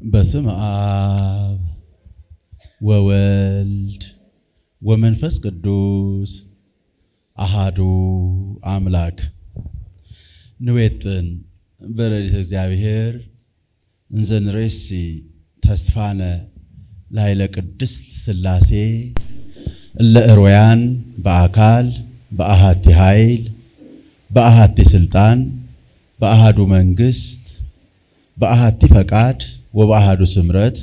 በስመ አብ ወወልድ ወመንፈስ ቅዱስ አሃዱ አምላክ ንዌጥን በረድኤተ እግዚአብሔር እንዘንሬሲ ተስፋነ ላይለ ቅድስት ሥላሴ ለእሮያን በአካል በአሃቲ ኃይል በአሃቲ ስልጣን በአሃዱ መንግስት በአሃቲ ፈቃድ ወበአሃዱ ስምረት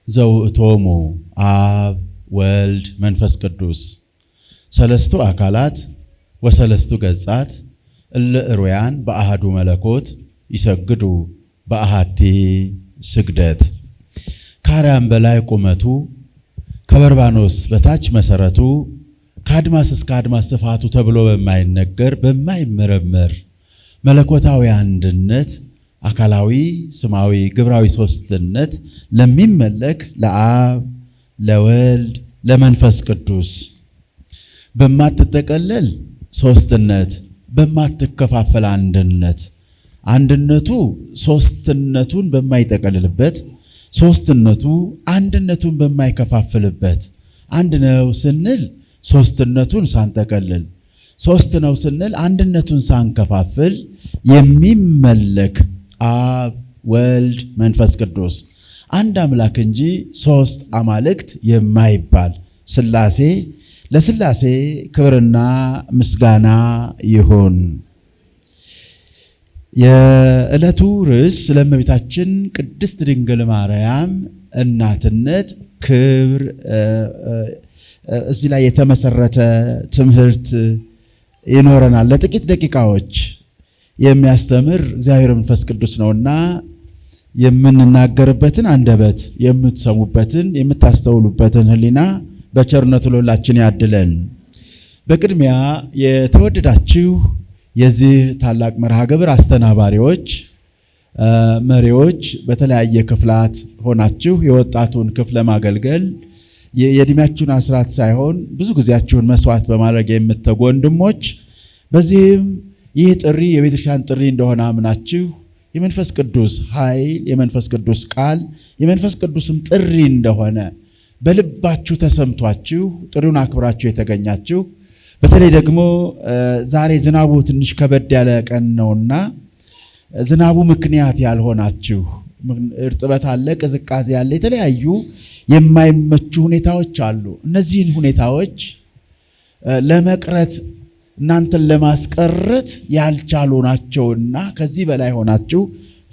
ዘውእቶሙ አብ ወልድ መንፈስ ቅዱስ ሰለስቱ አካላት ወሰለስቱ ገጻት ለእሮያን በአሃዱ መለኮት ይሰግዱ በአሃቲ ስግደት። ከአርያም በላይ ቁመቱ ከበርባኖስ በታች መሰረቱ ከአድማስ እስከ አድማስ ስፋቱ ተብሎ በማይነገር በማይመረመር መለኮታዊ አንድነት አካላዊ ስማዊ ግብራዊ ሶስትነት ለሚመለክ ለአብ ለወልድ ለመንፈስ ቅዱስ በማትጠቀለል ሶስትነት በማትከፋፈል አንድነት አንድነቱ ሶስትነቱን በማይጠቀልልበት ሶስትነቱ አንድነቱን በማይከፋፍልበት አንድ ነው ስንል ሶስትነቱን ሳንጠቀልል ሶስት ነው ስንል አንድነቱን ሳንከፋፍል የሚመለክ አብ ወልድ መንፈስ ቅዱስ አንድ አምላክ እንጂ ሶስት አማልክት የማይባል ሥላሴ ለሥላሴ ክብርና ምስጋና ይሁን። የዕለቱ ርዕስ ለእመቤታችን ቅድስት ድንግል ማርያም እናትነት ክብር እዚህ ላይ የተመሰረተ ትምህርት ይኖረናል። ለጥቂት ደቂቃዎች የሚያስተምር እግዚአብሔር መንፈስ ቅዱስ ነውና የምንናገርበትን አንደበት የምትሰሙበትን የምታስተውሉበትን ሕሊና በቸርነቱ ለሁላችን ያድለን። በቅድሚያ የተወደዳችሁ የዚህ ታላቅ መርሃ ግብር አስተናባሪዎች፣ መሪዎች በተለያየ ክፍላት ሆናችሁ የወጣቱን ክፍል ለማገልገል የእድሜያችሁን አስራት ሳይሆን ብዙ ጊዜያችሁን መስዋዕት በማድረግ የምትተጉ ወንድሞች፣ በዚህም ይህ ጥሪ የቤተክርስቲያን ጥሪ እንደሆነ አምናችሁ የመንፈስ ቅዱስ ኃይል የመንፈስ ቅዱስ ቃል የመንፈስ ቅዱስም ጥሪ እንደሆነ በልባችሁ ተሰምቷችሁ ጥሪውን አክብራችሁ የተገኛችሁ፣ በተለይ ደግሞ ዛሬ ዝናቡ ትንሽ ከበድ ያለ ቀን ነውና ዝናቡ ምክንያት ያልሆናችሁ እርጥበት አለ፣ ቅዝቃዜ አለ፣ የተለያዩ የማይመቹ ሁኔታዎች አሉ። እነዚህን ሁኔታዎች ለመቅረት እናንተን ለማስቀረት ያልቻሉ ናቸውና ከዚህ በላይ ሆናችሁ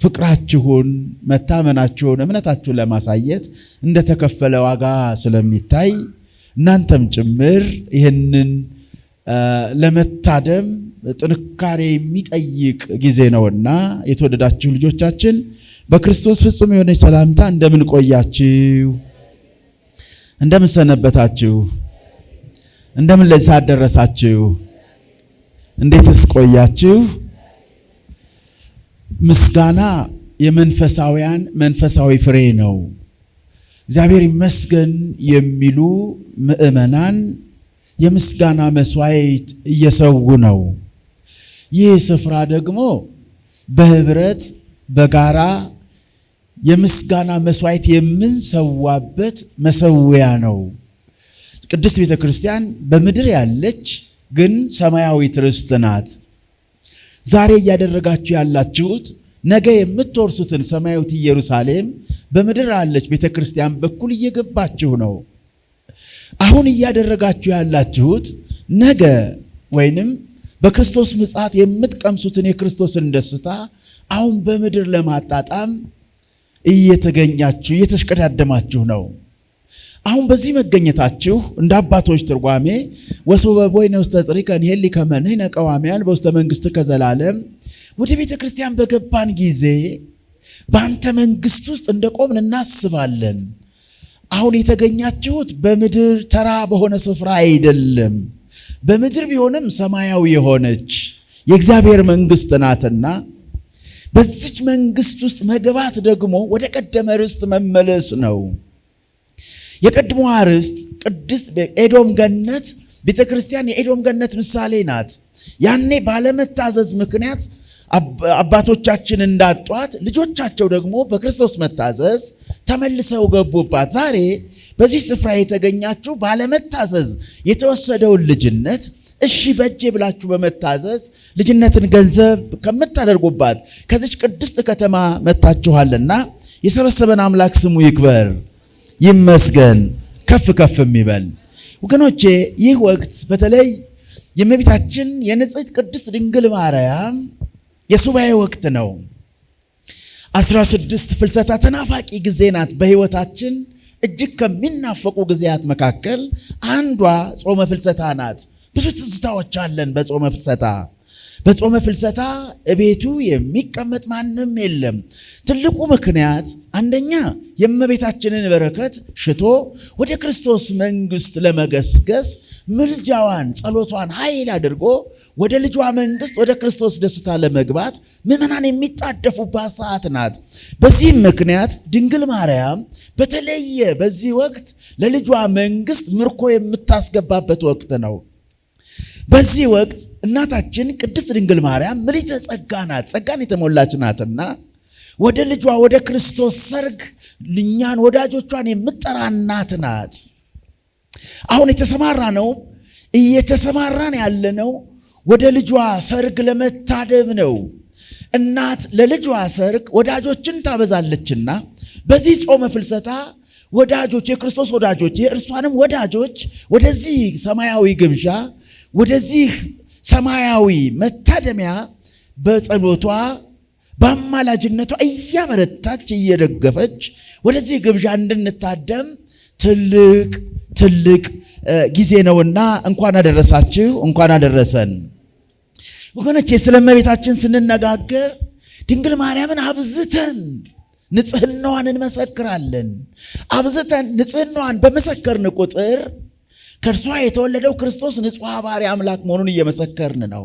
ፍቅራችሁን መታመናችሁን እምነታችሁን ለማሳየት እንደተከፈለ ዋጋ ስለሚታይ እናንተም ጭምር ይህንን ለመታደም ጥንካሬ የሚጠይቅ ጊዜ ነውና የተወደዳችሁ ልጆቻችን በክርስቶስ ፍጹም የሆነች ሰላምታ እንደምን ቆያችሁ? እንደምን ሰነበታችሁ? እንደምን ለዚህ ሰዓት ደረሳችሁ? እንዴትስ ቆያችሁ? ምስጋና የመንፈሳውያን መንፈሳዊ ፍሬ ነው። እግዚአብሔር ይመስገን የሚሉ ምእመናን የምስጋና መስዋዕት እየሰዉ ነው። ይህ ስፍራ ደግሞ በህብረት በጋራ የምስጋና መስዋዕት የምንሰዋበት መሰዊያ ነው። ቅድስት ቤተ ክርስቲያን በምድር ያለች ግን ሰማያዊት ርስት ናት። ዛሬ እያደረጋችሁ ያላችሁት ነገ የምትወርሱትን ሰማያዊት ኢየሩሳሌም በምድር ያለች ቤተ ክርስቲያን በኩል እየገባችሁ ነው። አሁን እያደረጋችሁ ያላችሁት ነገ ወይንም በክርስቶስ ምጽአት የምትቀምሱትን የክርስቶስን ደስታ አሁን በምድር ለማጣጣም እየተገኛችሁ እየተሽቀዳደማችሁ ነው። አሁን በዚህ መገኘታችሁ እንደ አባቶች ትርጓሜ ወሶበ ቦይነ ውስተ ጽሪከ ንሄሊ ከመ ንሕነ ቀዋምያን በውስተ መንግሥትከ ዘላለም፣ ወደ ቤተ ክርስቲያን በገባን ጊዜ በአንተ መንግሥት ውስጥ እንደቆምን እናስባለን። አሁን የተገኛችሁት በምድር ተራ በሆነ ስፍራ አይደለም። በምድር ቢሆንም ሰማያዊ የሆነች የእግዚአብሔር መንግሥት ናትና በዚች መንግሥት ውስጥ መግባት ደግሞ ወደ ቀደመ ርስት መመለስ ነው። የቀድሞዋ ርስት ቅድስት ኤዶም ገነት ቤተ ክርስቲያን የኤዶም ገነት ምሳሌ ናት። ያኔ ባለመታዘዝ ምክንያት አባቶቻችን እንዳጧት ልጆቻቸው ደግሞ በክርስቶስ መታዘዝ ተመልሰው ገቡባት። ዛሬ በዚህ ስፍራ የተገኛችሁ ባለመታዘዝ የተወሰደውን ልጅነት እሺ በእጄ ብላችሁ በመታዘዝ ልጅነትን ገንዘብ ከምታደርጉባት ከዚች ቅድስት ከተማ መጣችኋልና የሰበሰበን አምላክ ስሙ ይክበር ይመስገን፣ ከፍ ከፍ ይበል። ወገኖቼ ይህ ወቅት በተለይ የእመቤታችን የንጽሕት ቅድስት ድንግል ማርያም የሱባኤ ወቅት ነው። 16 ፍልሰታ ተናፋቂ ጊዜ ናት። በሕይወታችን እጅግ ከሚናፈቁ ጊዜያት መካከል አንዷ ጾመ ፍልሰታ ናት። ብዙ ትዝታዎች አለን በጾመ ፍልሰታ። በጾመ ፍልሰታ እቤቱ የሚቀመጥ ማንም የለም። ትልቁ ምክንያት አንደኛ የእመቤታችንን በረከት ሽቶ ወደ ክርስቶስ መንግሥት ለመገስገስ ምልጃዋን ጸሎቷን ኃይል አድርጎ ወደ ልጇ መንግሥት ወደ ክርስቶስ ደስታ ለመግባት ምዕመናን የሚጣደፉባት ሰዓት ናት። በዚህም ምክንያት ድንግል ማርያም በተለየ በዚህ ወቅት ለልጇ መንግሥት ምርኮ የምታስገባበት ወቅት ነው። በዚህ ወቅት እናታችን ቅድስት ድንግል ማርያም ምልዕተ ጸጋ ናት፣ ጸጋን የተሞላች ናትና ወደ ልጇ ወደ ክርስቶስ ሰርግ እኛን ወዳጆቿን የምትጠራ እናት ናት። አሁን እየተሰማራን ያለነው ወደ ልጇ ሰርግ ለመታደም ነው። እናት ለልጇ ሰርግ ወዳጆችን ታበዛለችና በዚህ ጾመ ፍልሰታ ወዳጆች፣ የክርስቶስ ወዳጆች፣ የእርሷንም ወዳጆች ወደዚህ ሰማያዊ ግብዣ ወደዚህ ሰማያዊ መታደሚያ በጸሎቷ በአማላጅነቷ እያበረታች እየደገፈች ወደዚህ ግብዣ እንድንታደም ትልቅ ጊዜ ነውና እንኳን አደረሳችሁ፣ እንኳን አደረሰን። ወገኖቼ ስለ እመቤታችን ስንነጋገር ድንግል ማርያምን አብዝተን ንጽህናዋን እንመሰክራለን። አብዝተን ንጽህናዋን በመሰከርን ቁጥር ከእርሷ የተወለደው ክርስቶስ ንጹሕ ባሕርይ አምላክ መሆኑን እየመሰከርን ነው።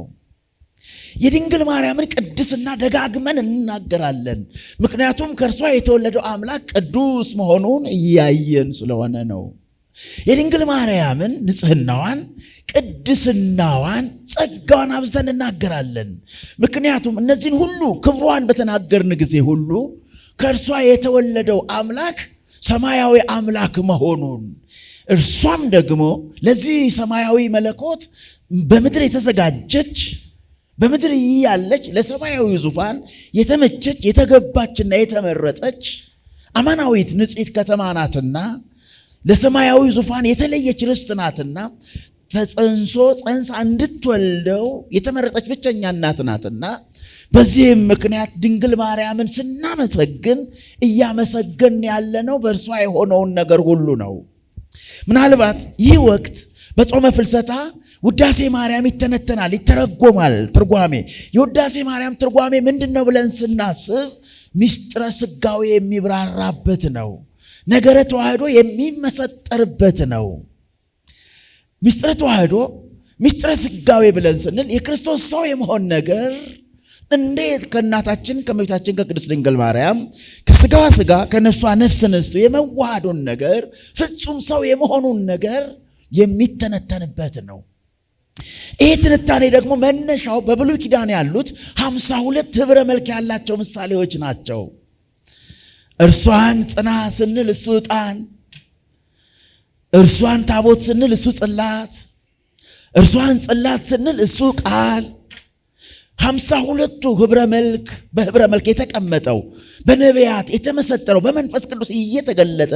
የድንግል ማርያምን ቅድስና ደጋግመን እንናገራለን። ምክንያቱም ከእርሷ የተወለደው አምላክ ቅዱስ መሆኑን እያየን ስለሆነ ነው። የድንግል ማርያምን ንጽህናዋን፣ ቅድስናዋን፣ ጸጋዋን አብዝተን እናገራለን። ምክንያቱም እነዚህን ሁሉ ክብሯን በተናገርን ጊዜ ሁሉ ከእርሷ የተወለደው አምላክ ሰማያዊ አምላክ መሆኑን እርሷም ደግሞ ለዚህ ሰማያዊ መለኮት በምድር የተዘጋጀች በምድር ያለች ለሰማያዊ ዙፋን የተመቸች የተገባችና የተመረጠች አማናዊት ንጽሕት ከተማ ናትና ለሰማያዊ ዙፋን የተለየች ርስት ናትና ጸንሳ እንድትወልደው የተመረጠች ብቸኛ እናት ናትና በዚህም ምክንያት ድንግል ማርያምን ስናመሰግን እያመሰገን ያለነው በእርሷ የሆነውን ነገር ሁሉ ነው። ምናልባት ይህ ወቅት በጾመ ፍልሰታ ውዳሴ ማርያም ይተነተናል፣ ይተረጎማል። ትርጓሜ የውዳሴ ማርያም ትርጓሜ ምንድን ነው ብለን ስናስብ ምስጢረ ሥጋዌ የሚብራራበት ነው። ነገረ ተዋህዶ የሚመሰጠርበት ነው። ምስጢረ ተዋህዶ ምስጢረ ሥጋዌ ብለን ስንል የክርስቶስ ሰው የመሆን ነገር እንዴት ከእናታችን ከእመቤታችን ከቅድስት ድንግል ማርያም ከሥጋዋ ሥጋ ከነፍሷ ነፍስ ነስቶ የመዋሃዱን ነገር ፍጹም ሰው የመሆኑን ነገር የሚተነተንበት ነው። ይህ ትንታኔ ደግሞ መነሻው በብሉይ ኪዳን ያሉት 52 ኅብረ መልክ ያላቸው ምሳሌዎች ናቸው። እርሷን ጽና ስንል እሱ ዕጣን፣ እርሷን ታቦት ስንል እሱ ጽላት፣ እርሷን ጽላት ስንል እሱ ቃል 52ቱ ኅብረ መልክ በኅብረ መልክ የተቀመጠው በነቢያት የተመሰጠረው በመንፈስ ቅዱስ እየተገለጠ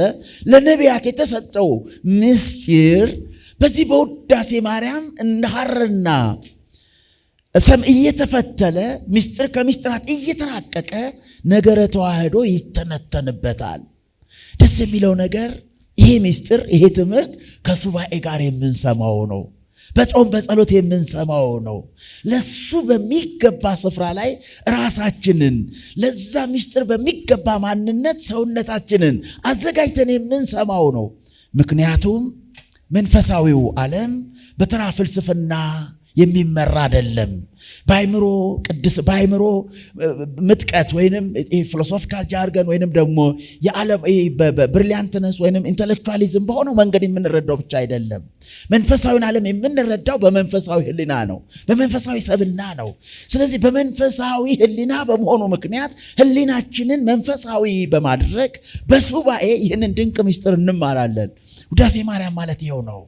ለነቢያት የተሰጠው ምስጢር በዚህ በውዳሴ ማርያም እንደ ሐርና ሰም እየተፈተለ ምስጢር ከምስጢራት እየተራቀቀ ነገረ ተዋህዶ ይተነተንበታል። ደስ የሚለው ነገር ይሄ ምስጢር ይሄ ትምህርት ከሱባኤ ጋር የምንሰማው ነው። በጾም በጸሎት የምንሰማው ነው። ለሱ በሚገባ ስፍራ ላይ ራሳችንን ለዛ ምስጢር በሚገባ ማንነት ሰውነታችንን አዘጋጅተን የምንሰማው ነው። ምክንያቱም መንፈሳዊው ዓለም በተራ ፍልስፍና የሚመራ አይደለም። ባይምሮ ምጥቀት ወይንም ፊሎሶፊካል ጃርገን ወይንም ደግሞ የዓለም ብሪሊያንትነስ ወይንም ኢንተሌክቹዋሊዝም በሆነው መንገድ የምንረዳው ብቻ አይደለም። መንፈሳዊን ዓለም የምንረዳው በመንፈሳዊ ሕሊና ነው፣ በመንፈሳዊ ሰብና ነው። ስለዚህ በመንፈሳዊ ሕሊና በመሆኑ ምክንያት ሕሊናችንን መንፈሳዊ በማድረግ በሱባኤ ይህንን ድንቅ ምስጢር እንማራለን። ውዳሴ ማርያም ማለት ይኸው ነው።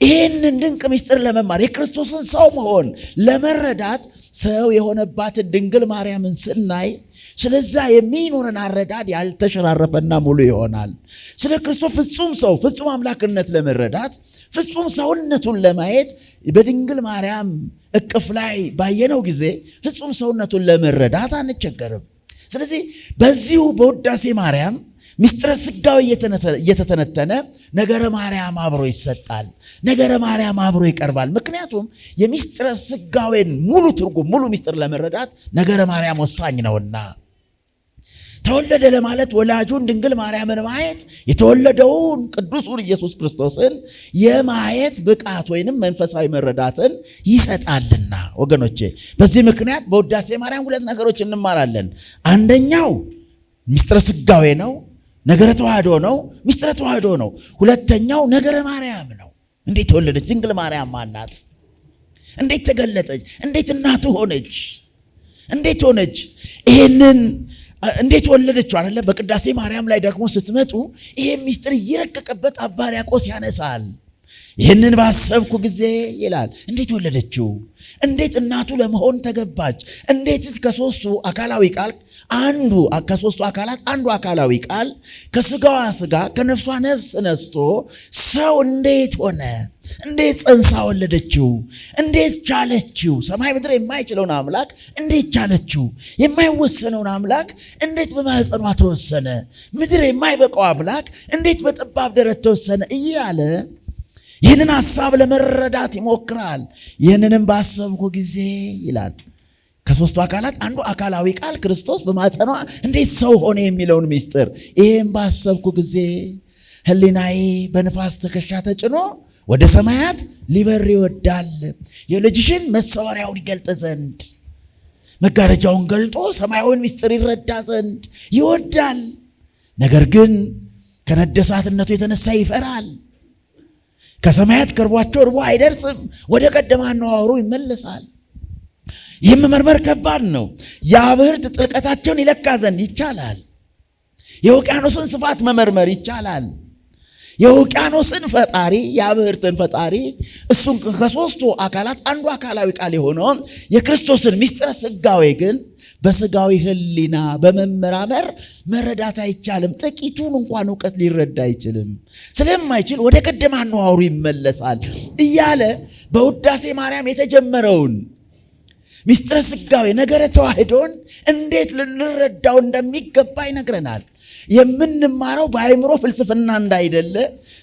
ይህንን ድንቅ ምስጢር ለመማር የክርስቶስን ሰው መሆን ለመረዳት ሰው የሆነባትን ድንግል ማርያምን ስናይ ስለዛ የሚኖረን አረዳድ ያልተሸራረፈና ሙሉ ይሆናል። ስለ ክርስቶስ ፍጹም ሰው ፍጹም አምላክነት ለመረዳት ፍጹም ሰውነቱን ለማየት በድንግል ማርያም እቅፍ ላይ ባየነው ጊዜ ፍጹም ሰውነቱን ለመረዳት አንቸገርም። ስለዚህ በዚሁ በውዳሴ ማርያም ምስጢረ ሥጋዌ እየተተነተነ ነገረ ማርያም አብሮ ይሰጣል፣ ነገረ ማርያም አብሮ ይቀርባል። ምክንያቱም የምስጢረ ሥጋዌን ሙሉ ትርጉም ሙሉ ምስጢር ለመረዳት ነገረ ማርያም ወሳኝ ነውና። ተወለደ ለማለት ወላጁን ድንግል ማርያምን ማየት የተወለደውን ቅዱሱን ኢየሱስ ክርስቶስን የማየት ብቃት ወይንም መንፈሳዊ መረዳትን ይሰጣልና ወገኖቼ፣ በዚህ ምክንያት በውዳሴ ማርያም ሁለት ነገሮች እንማራለን። አንደኛው ምስጢረ ሥጋዌ ነው፣ ነገረ ተዋህዶ ነው፣ ምስጢረ ተዋህዶ ነው። ሁለተኛው ነገረ ማርያም ነው። እንዴት ተወለደች ድንግል ማርያም? ማናት? እንዴት ተገለጠች? እንዴት እናቱ ሆነች? እንዴት ሆነች? ይሄንን እንዴት ወለደችው አይደለ? በቅዳሴ ማርያም ላይ ደግሞ ስትመጡ ይሄ ምስጢር እየረቀቀበት አባ ሕርያቆስ ያነሳል። ይህንን ባሰብኩ ጊዜ ይላል እንዴት ወለደችው? እንዴት እናቱ ለመሆን ተገባች? እንዴትስ ከሶስቱ አካላዊ ቃል ከሶስቱ አካላት አንዱ አካላዊ ቃል ከስጋዋ ስጋ ከነፍሷ ነፍስ ነስቶ ሰው እንዴት ሆነ? እንዴት ጸንሳ ወለደችው? እንዴት ቻለችው? ሰማይ ምድር የማይችለውን አምላክ እንዴት ቻለችው? የማይወሰነውን አምላክ እንዴት በማህፀኗ ተወሰነ? ምድር የማይበቃው አምላክ እንዴት በጠባብ ደረት ተወሰነ? እያለ ይህንን ሐሳብ ለመረዳት ይሞክራል። ይህንንም ባሰብኩ ጊዜ ይላል ከሶስቱ አካላት አንዱ አካላዊ ቃል ክርስቶስ በማህፀኗ እንዴት ሰው ሆነ የሚለውን ምስጢር ይህም ባሰብኩ ጊዜ ሕሊናዬ በንፋስ ትከሻ ተጭኖ ወደ ሰማያት ሊበር ይወዳል። የልጅሽን መሰወሪያውን ይገልጥ ዘንድ መጋረጃውን ገልጦ ሰማያዊን ምስጢር ይረዳ ዘንድ ይወዳል። ነገር ግን ከነደሳትነቱ የተነሳ ይፈራል። ከሰማያት ቀርቧቸው ርቦ አይደርስም፣ ወደ ቀደመ አነዋወሩ ይመለሳል። ይህም መመርመር ከባድ ነው። የአብህርት ጥልቀታቸውን ይለካ ዘንድ ይቻላል። የውቅያኖስን ስፋት መመርመር ይቻላል። የውቅያኖስን ፈጣሪ የአብህርትን ፈጣሪ እሱን ከሶስቱ አካላት አንዱ አካላዊ ቃል የሆነውን የክርስቶስን ምስጢረ ሥጋዌ ግን በሥጋዊ ሕሊና በመመራመር መረዳት አይቻልም። ጥቂቱን እንኳን እውቀት ሊረዳ አይችልም። ስለማይችል ወደ ቀደመ አነዋወሩ ይመለሳል እያለ በውዳሴ ማርያም የተጀመረውን ምስጢረ ሥጋዌ ነገረ ተዋህዶን እንዴት ልንረዳው እንደሚገባ ይነግረናል። የምንማረው በአእምሮ ፍልስፍና እንዳይደለ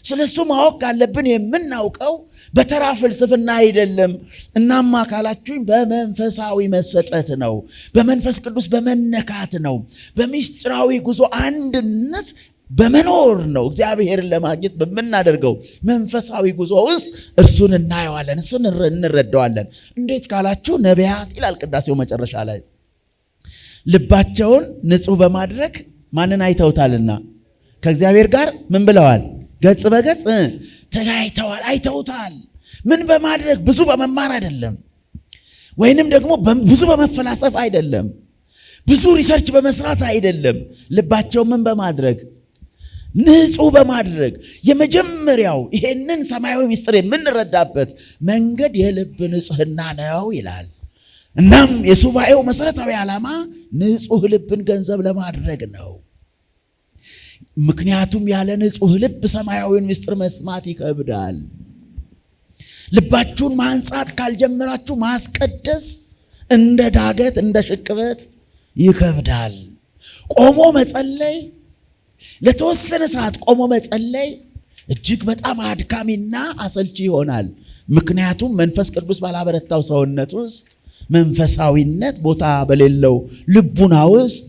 ስለሱ ማወቅ ካለብን የምናውቀው በተራ ፍልስፍና አይደለም። እናማ ካላችሁኝ በመንፈሳዊ መሰጠት ነው፣ በመንፈስ ቅዱስ በመነካት ነው፣ በምስጢራዊ ጉዞ አንድነት በመኖር ነው። እግዚአብሔርን ለማግኘት በምናደርገው መንፈሳዊ ጉዞ ውስጥ እርሱን እናየዋለን፣ እሱን እንረዳዋለን። እንዴት ካላችሁ ነቢያት ይላል ቅዳሴው መጨረሻ ላይ ልባቸውን ንጹሕ በማድረግ ማንን አይተውታልና ከእግዚአብሔር ጋር ምን ብለዋል? ገጽ በገጽ ተያይተዋል፣ አይተውታል። ምን በማድረግ? ብዙ በመማር አይደለም፣ ወይንም ደግሞ ብዙ በመፈላሰፍ አይደለም፣ ብዙ ሪሰርች በመስራት አይደለም። ልባቸው ምን በማድረግ? ንጹሕ በማድረግ። የመጀመሪያው ይሄንን ሰማያዊ ምስጢር የምንረዳበት መንገድ የልብ ንጽሕና ነው ይላል። እናም የሱባኤው መሰረታዊ ዓላማ ንጹሕ ልብን ገንዘብ ለማድረግ ነው። ምክንያቱም ያለ ንጹሕ ልብ ሰማያዊውን ምስጢር መስማት ይከብዳል። ልባችሁን ማንጻት ካልጀመራችሁ ማስቀደስ እንደ ዳገት እንደ ሽቅበት ይከብዳል። ቆሞ መጸለይ፣ ለተወሰነ ሰዓት ቆሞ መጸለይ እጅግ በጣም አድካሚና አሰልቺ ይሆናል። ምክንያቱም መንፈስ ቅዱስ ባላበረታው ሰውነት ውስጥ መንፈሳዊነት ቦታ በሌለው ልቡና ውስጥ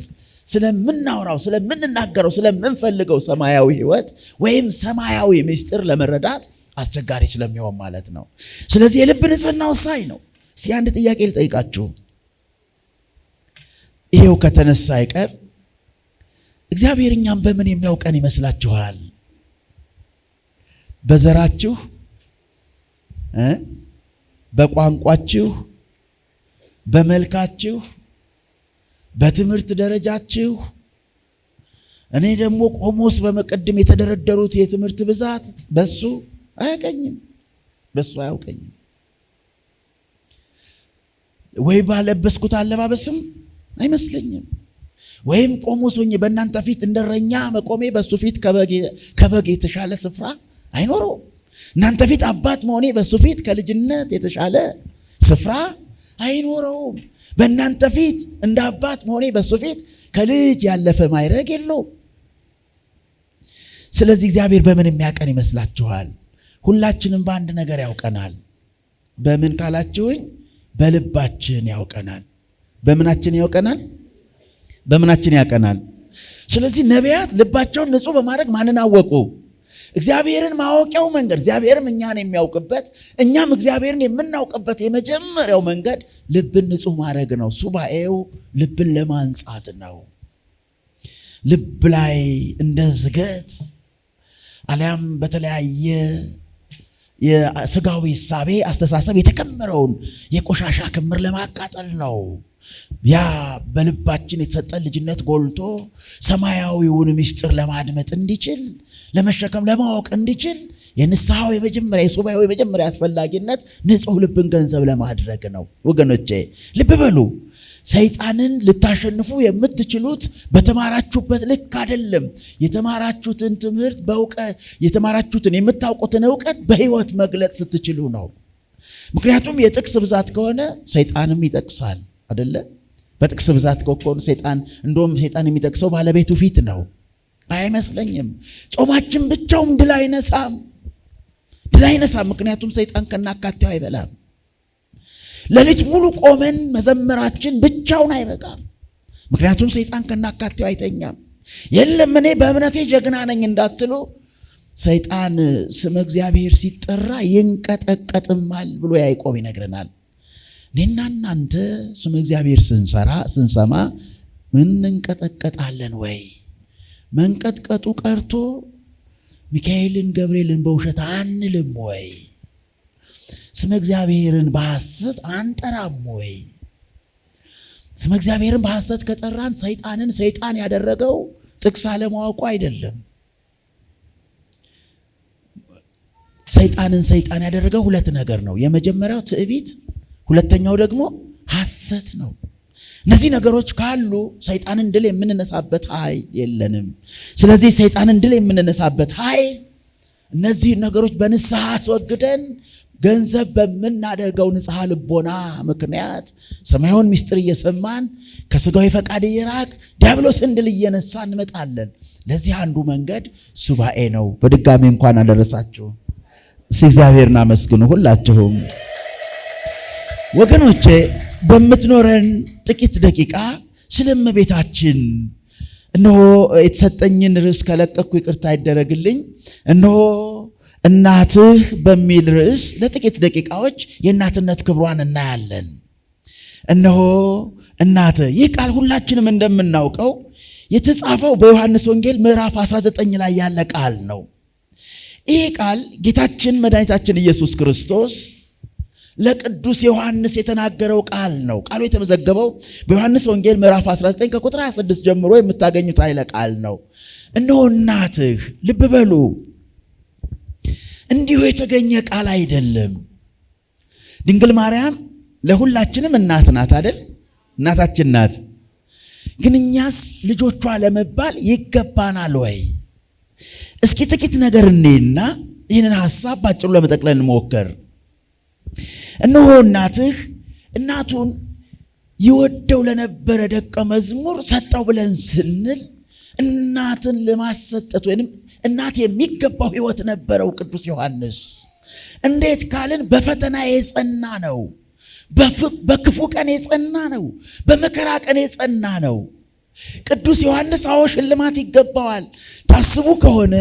ስለምናወራው ስለምንናገረው ስለምንፈልገው ሰማያዊ ህይወት ወይም ሰማያዊ ምስጢር ለመረዳት አስቸጋሪ ስለሚሆን ማለት ነው። ስለዚህ የልብ ንጽህና ወሳኝ ነው። እስቲ አንድ ጥያቄ ልጠይቃችሁ። ይሄው ከተነሳ አይቀር እግዚአብሔር እኛን በምን የሚያውቀን ይመስላችኋል? በዘራችሁ፣ በቋንቋችሁ፣ በመልካችሁ፣ በትምህርት ደረጃችሁ? እኔ ደግሞ ቆሞስ በመቀደም የተደረደሩት የትምህርት ብዛት በሱ አያውቀኝም፣ በሱ አያውቀኝም። ወይ ባለበስኩት አለባበስም አይመስለኝም። ወይም ቆሞስ ሆኜ በእናንተ ፊት እንደረኛ መቆሜ በሱ ፊት ከበግ የተሻለ ስፍራ አይኖረውም። እናንተ ፊት አባት መሆኔ በሱ ፊት ከልጅነት የተሻለ ስፍራ አይኖረውም። በእናንተ ፊት እንደ አባት መሆኔ በሱ ፊት ከልጅ ያለፈ ማይረግ የለውም። ስለዚህ እግዚአብሔር በምን የሚያውቀን ይመስላችኋል? ሁላችንም በአንድ ነገር ያውቀናል። በምን ካላችሁኝ፣ በልባችን ያውቀናል። በምናችን ያውቀናል? በምናችን ያውቀናል። ስለዚህ ነቢያት ልባቸውን ንጹህ በማድረግ ማንን አወቁ? እግዚአብሔርን ማወቂያው መንገድ፣ እግዚአብሔርም እኛን የሚያውቅበት እኛም እግዚአብሔርን የምናውቅበት የመጀመሪያው መንገድ ልብን ንጹህ ማድረግ ነው። ሱባኤው ልብን ለማንጻት ነው። ልብ ላይ እንደ ዝገት አሊያም በተለያየ የስጋዊ ሳቤ አስተሳሰብ የተከመረውን የቆሻሻ ክምር ለማቃጠል ነው። ያ በልባችን የተሰጠን ልጅነት ጎልቶ ሰማያዊውን ምስጢር ለማድመጥ እንዲችል፣ ለመሸከም ለማወቅ እንዲችል የንስሐው የመጀመሪያ የሱባኤው የመጀመሪያ አስፈላጊነት ንጹህ ልብን ገንዘብ ለማድረግ ነው። ወገኖቼ ልብ በሉ። ሰይጣንን ልታሸንፉ የምትችሉት በተማራችሁበት ልክ አይደለም። የተማራችሁትን ትምህርት በእውቀት የተማራችሁትን የምታውቁትን እውቀት በህይወት መግለጽ ስትችሉ ነው። ምክንያቱም የጥቅስ ብዛት ከሆነ ሰይጣንም ይጠቅሳል አይደለ? በጥቅስ ብዛት ከሆነ እንደውም ሰይጣን የሚጠቅሰው ባለቤቱ ፊት ነው። አይመስለኝም። ጾማችን ብቻውም ድል አይነሳም። ምክንያቱም ሰይጣን ከናካቴው አይበላም። ሌሊት ሙሉ ቆመን መዘመራችን ብቻውን አይበቃም። ምክንያቱም ሰይጣን ከናካቴው አይተኛም። የለም እኔ በእምነቴ ጀግና ነኝ እንዳትሉ፣ ሰይጣን ስም እግዚአብሔር ሲጠራ ይንቀጠቀጥማል ብሎ ያዕቆብ ይነግረናል። እኔና እናንተ ስም እግዚአብሔር ስንሰማ እንንቀጠቀጣለን ወይ? መንቀጥቀጡ ቀርቶ ሚካኤልን ገብርኤልን በውሸት አንልም ወይ? ስም እግዚአብሔርን በሐሰት አንጠራም ወይ? ስም እግዚአብሔርን በሐሰት ከጠራን ሰይጣን ያደረገው ጥቅስ አለማወቁ አይደለም። ሰይጣን ያደረገው ሁለት ነገር ነው። የመጀመሪያው ትዕቢት፣ ሁለተኛው ደግሞ ሐሰት ነው። እነዚህ ነገሮች ካሉ ሰይጣንን ድል የምንነሳበት ኃይል የለንም። ስለዚህ ሰይጣንን ድል የምንነሳበት ኃይል እነዚህ ነገሮች በንስሐ አስወግደን ገንዘብ በምናደርገው ንስሐ ልቦና ምክንያት ሰማያዊውን ምስጢር እየሰማን ከስጋዊ ፈቃድ እየራቅ ዲያብሎስን ድል እየነሳ እንመጣለን። ለዚህ አንዱ መንገድ ሱባኤ ነው። በድጋሚ እንኳን አደረሳችሁ። እግዚአብሔርን አመስግኑ ሁላችሁም። ወገኖቼ በምትኖረን ጥቂት ደቂቃ ስለ እመቤታችን እነሆ የተሰጠኝን ርዕስ ከለቀኩ ይቅርታ ይደረግልኝ። እነሆ እናትህ በሚል ርዕስ ለጥቂት ደቂቃዎች የእናትነት ክብሯን እናያለን። እነሆ እናትህ፣ ይህ ቃል ሁላችንም እንደምናውቀው የተጻፈው በዮሐንስ ወንጌል ምዕራፍ 19 ላይ ያለ ቃል ነው። ይህ ቃል ጌታችን መድኃኒታችን ኢየሱስ ክርስቶስ ለቅዱስ ዮሐንስ የተናገረው ቃል ነው። ቃሉ የተመዘገበው በዮሐንስ ወንጌል ምዕራፍ 19 ከቁጥር 26 ጀምሮ የምታገኙት ኃይለ ቃል ነው። እነሆ እናትህ። ልብ በሉ፣ እንዲሁ የተገኘ ቃል አይደለም። ድንግል ማርያም ለሁላችንም እናት ናት አይደል? እናታችን ናት። ግን እኛስ ልጆቿ ለመባል ይገባናል ወይ? እስኪ ጥቂት ነገር እንይና ይህንን ሐሳብ ባጭሩ ለመጠቅለል እንሞክር። እነሆ እናትህ እናቱን ይወደው ለነበረ ደቀ መዝሙር ሰጠው ብለን ስንል እናትን ለማሰጠት ወይንም እናት የሚገባው ሕይወት ነበረው ቅዱስ ዮሐንስ። እንዴት ካልን በፈተና የጸና ነው፣ በክፉ ቀን የጸና ነው፣ በመከራ ቀን የጸና ነው። ቅዱስ ዮሐንስ አዎ ሽልማት ይገባዋል። ታስቡ ከሆነ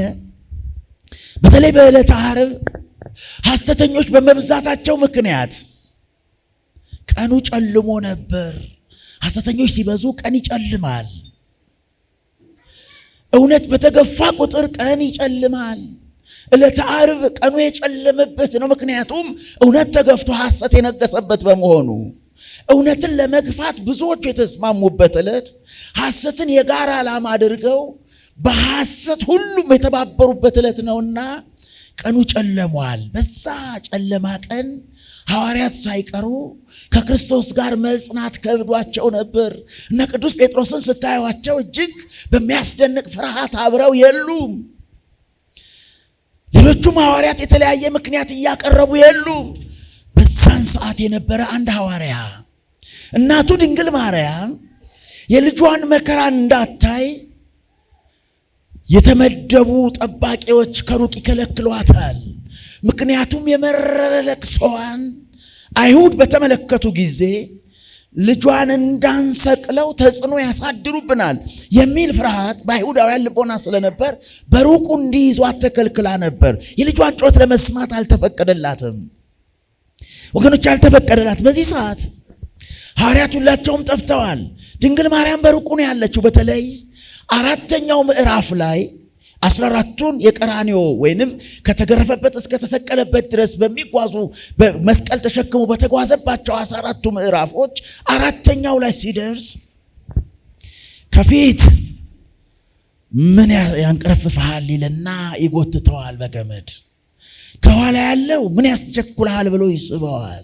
በተለይ በዕለተ ዓርብ ሐሰተኞች በመብዛታቸው ምክንያት ቀኑ ጨልሞ ነበር። ሐሰተኞች ሲበዙ ቀን ይጨልማል። እውነት በተገፋ ቁጥር ቀን ይጨልማል። ዕለተ ዓርብ ቀኑ የጨለመበት ነው። ምክንያቱም እውነት ተገፍቶ ሐሰት የነገሰበት በመሆኑ እውነትን ለመግፋት ብዙዎች የተስማሙበት ዕለት፣ ሐሰትን የጋራ ዓላማ አድርገው በሐሰት ሁሉም የተባበሩበት ዕለት ነውና ቀኑ ጨለሟል። በዛ ጨለማ ቀን ሐዋርያት ሳይቀሩ ከክርስቶስ ጋር መጽናት ከብዷቸው ነበር። እና ቅዱስ ጴጥሮስን ስታዩዋቸው እጅግ በሚያስደንቅ ፍርሃት አብረው የሉም። ሌሎቹም ሐዋርያት የተለያየ ምክንያት እያቀረቡ የሉም። በዛን ሰዓት የነበረ አንድ ሐዋርያ እናቱ ድንግል ማርያም የልጇን መከራ እንዳታይ የተመደቡ ጠባቂዎች ከሩቅ ይከለክሏታል። ምክንያቱም የመረረ ለቅሶዋን አይሁድ በተመለከቱ ጊዜ ልጇን እንዳንሰቅለው ተጽዕኖ ያሳድሩብናል የሚል ፍርሃት በአይሁዳውያን ልቦና ስለነበር በሩቁ እንዲይዟት ተከልክላ ነበር። የልጇን ጮት ለመስማት አልተፈቀደላትም። ወገኖች አልተፈቀደላት። በዚህ ሰዓት ሐዋርያት ሁላቸውም ጠፍተዋል። ድንግል ማርያም በሩቁ ነው ያለችው። በተለይ 4ኛው ምዕራፍ ላይ 14ቱን የቀራንዮ ወይንም ከተገረፈበት እስከ ተሰቀለበት ድረስ በሚጓዙ በመስቀል ተሸክሞ በተጓዘባቸው 14ቱ ምዕራፎች 4ኛው ላይ ሲደርስ ከፊት ምን ያንቀረፍፍሃል ይልና ይጎትተዋል በገመድ። ከኋላ ያለው ምን ያስቸኩልሃል ብሎ ይስበዋል።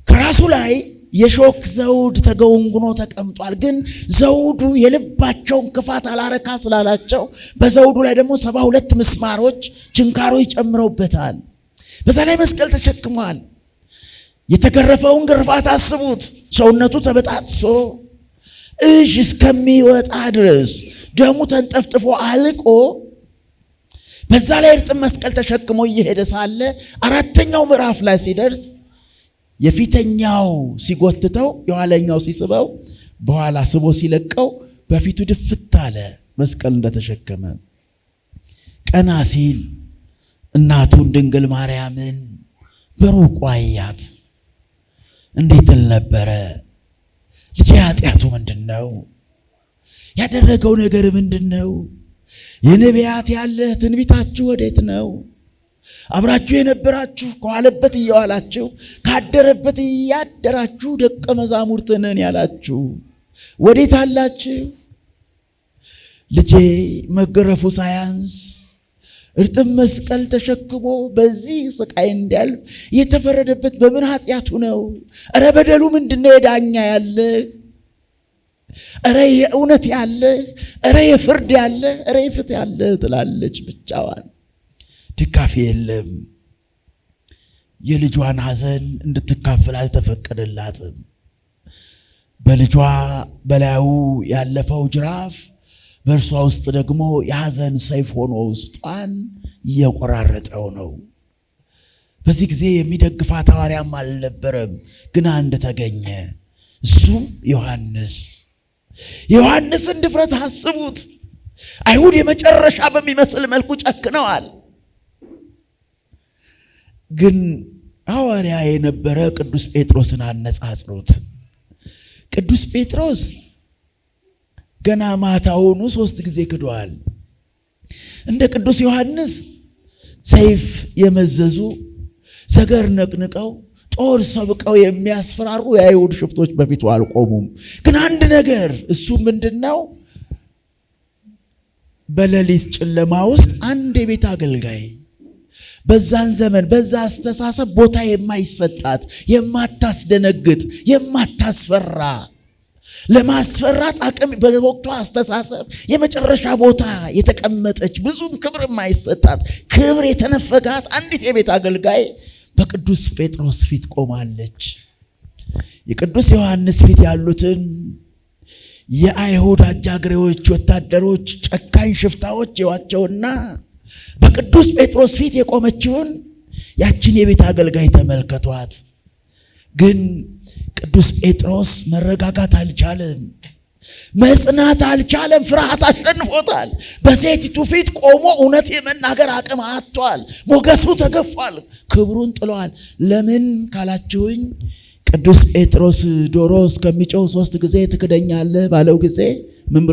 ከራሱ ላይ የሾክ ዘውድ ተገውንጉኖ ተቀምጧል። ግን ዘውዱ የልባቸውን ክፋት አላረካ ስላላቸው በዘውዱ ላይ ደግሞ 72 ምስማሮች ችንካሮች ጨምረውበታል። በዛ ላይ መስቀል ተሸክሟል። የተገረፈውን ግርፋት አስቡት። ሰውነቱ ተበጣጥሶ እጅ እስከሚወጣ ድረስ ደሙ ተንጠፍጥፎ አልቆ በዛ ላይ እርጥብ መስቀል ተሸክሞ እየሄደ ሳለ 4ኛው ምዕራፍ ላይ ሲደርስ የፊተኛው ሲጎትተው የኋለኛው ሲስበው በኋላ ስቦ ሲለቀው በፊቱ ድፍት አለ መስቀል እንደተሸከመ። ቀና ሲል እናቱን ድንግል ማርያምን በሩቁ አያት። እንዴት ነበረ? ልጄ ኃጢአቱ ምንድነው? ያደረገው ነገር ምንድነው? የነቢያት ያለ ትንቢታችሁ ወዴት ነው? አብራችሁ የነበራችሁ ከዋለበት እየዋላችሁ ካደረበት እያደራችሁ ደቀ መዛሙርት ነን ያላችሁ ወዴት አላችሁ? ልጄ መገረፉ ሳያንስ እርጥብ መስቀል ተሸክሞ በዚህ ስቃይ እንዲያልፍ የተፈረደበት በምን ኃጢአቱ ነው? እረ በደሉ ምንድነው? የዳኛ ያለህ፣ እረ የእውነት ያለህ፣ እረ የፍርድ ያለህ፣ እረ የፍትህ ያለህ ትላለች ብቻዋን። ድጋፊ የለም። የልጇን ሐዘን እንድትካፈል አልተፈቀደላትም። በልጇ በላዩ ያለፈው ጅራፍ በእርሷ ውስጥ ደግሞ የሐዘን ሰይፍ ሆኖ ውስጧን እየቆራረጠው ነው። በዚህ ጊዜ የሚደግፋት ሐዋርያም አልነበረም። ግን አንድ ተገኘ። እሱም ዮሐንስ። የዮሐንስን ድፍረት አስቡት። አይሁድ የመጨረሻ በሚመስል መልኩ ጨክነዋል። ግን ሐዋርያ የነበረ ቅዱስ ጴጥሮስን አነጻጽሩት። ቅዱስ ጴጥሮስ ገና ማታውኑ 3 ጊዜ ክዷል። እንደ ቅዱስ ዮሐንስ ሰይፍ የመዘዙ ሰገር ነቅንቀው ጦር ሰብቀው የሚያስፈራሩ የአይሁድ ሽፍቶች በፊቱ አልቆሙም። ግን አንድ ነገር፣ እሱ ምንድነው? በሌሊት ጨለማ ውስጥ አንድ የቤት አገልጋይ በዛን ዘመን በዛ አስተሳሰብ ቦታ የማይሰጣት የማታስደነግጥ የማታስፈራ ለማስፈራት አቅም በወቅቱ አስተሳሰብ የመጨረሻ ቦታ የተቀመጠች ብዙም ክብር የማይሰጣት ክብር የተነፈጋት አንዲት የቤት አገልጋይ በቅዱስ ጴጥሮስ ፊት ቆማለች። የቅዱስ ዮሐንስ ፊት ያሉትን የአይሁድ አጃግሬዎች፣ ወታደሮች፣ ጨካኝ ሽፍታዎች ይዋቸውና በቅዱስ ጴጥሮስ ፊት የቆመችውን ያችን የቤት አገልጋይ ተመልከቷት። ግን ቅዱስ ጴጥሮስ መረጋጋት አልቻለም። መጽናት አልቻለም። ፍርሃት አሸንፎታል። በሴቲቱ ፊት ቆሞ እውነት የመናገር አቅም አጥቷል። ሞገሱ ተገፏል። ክብሩን ጥሏል። ለምን ካላችሁኝ ቅዱስ ጴጥሮስ ዶሮ እስከሚጮህ 3 ጊዜ ትክደኛለህ ባለው ጊዜ ምን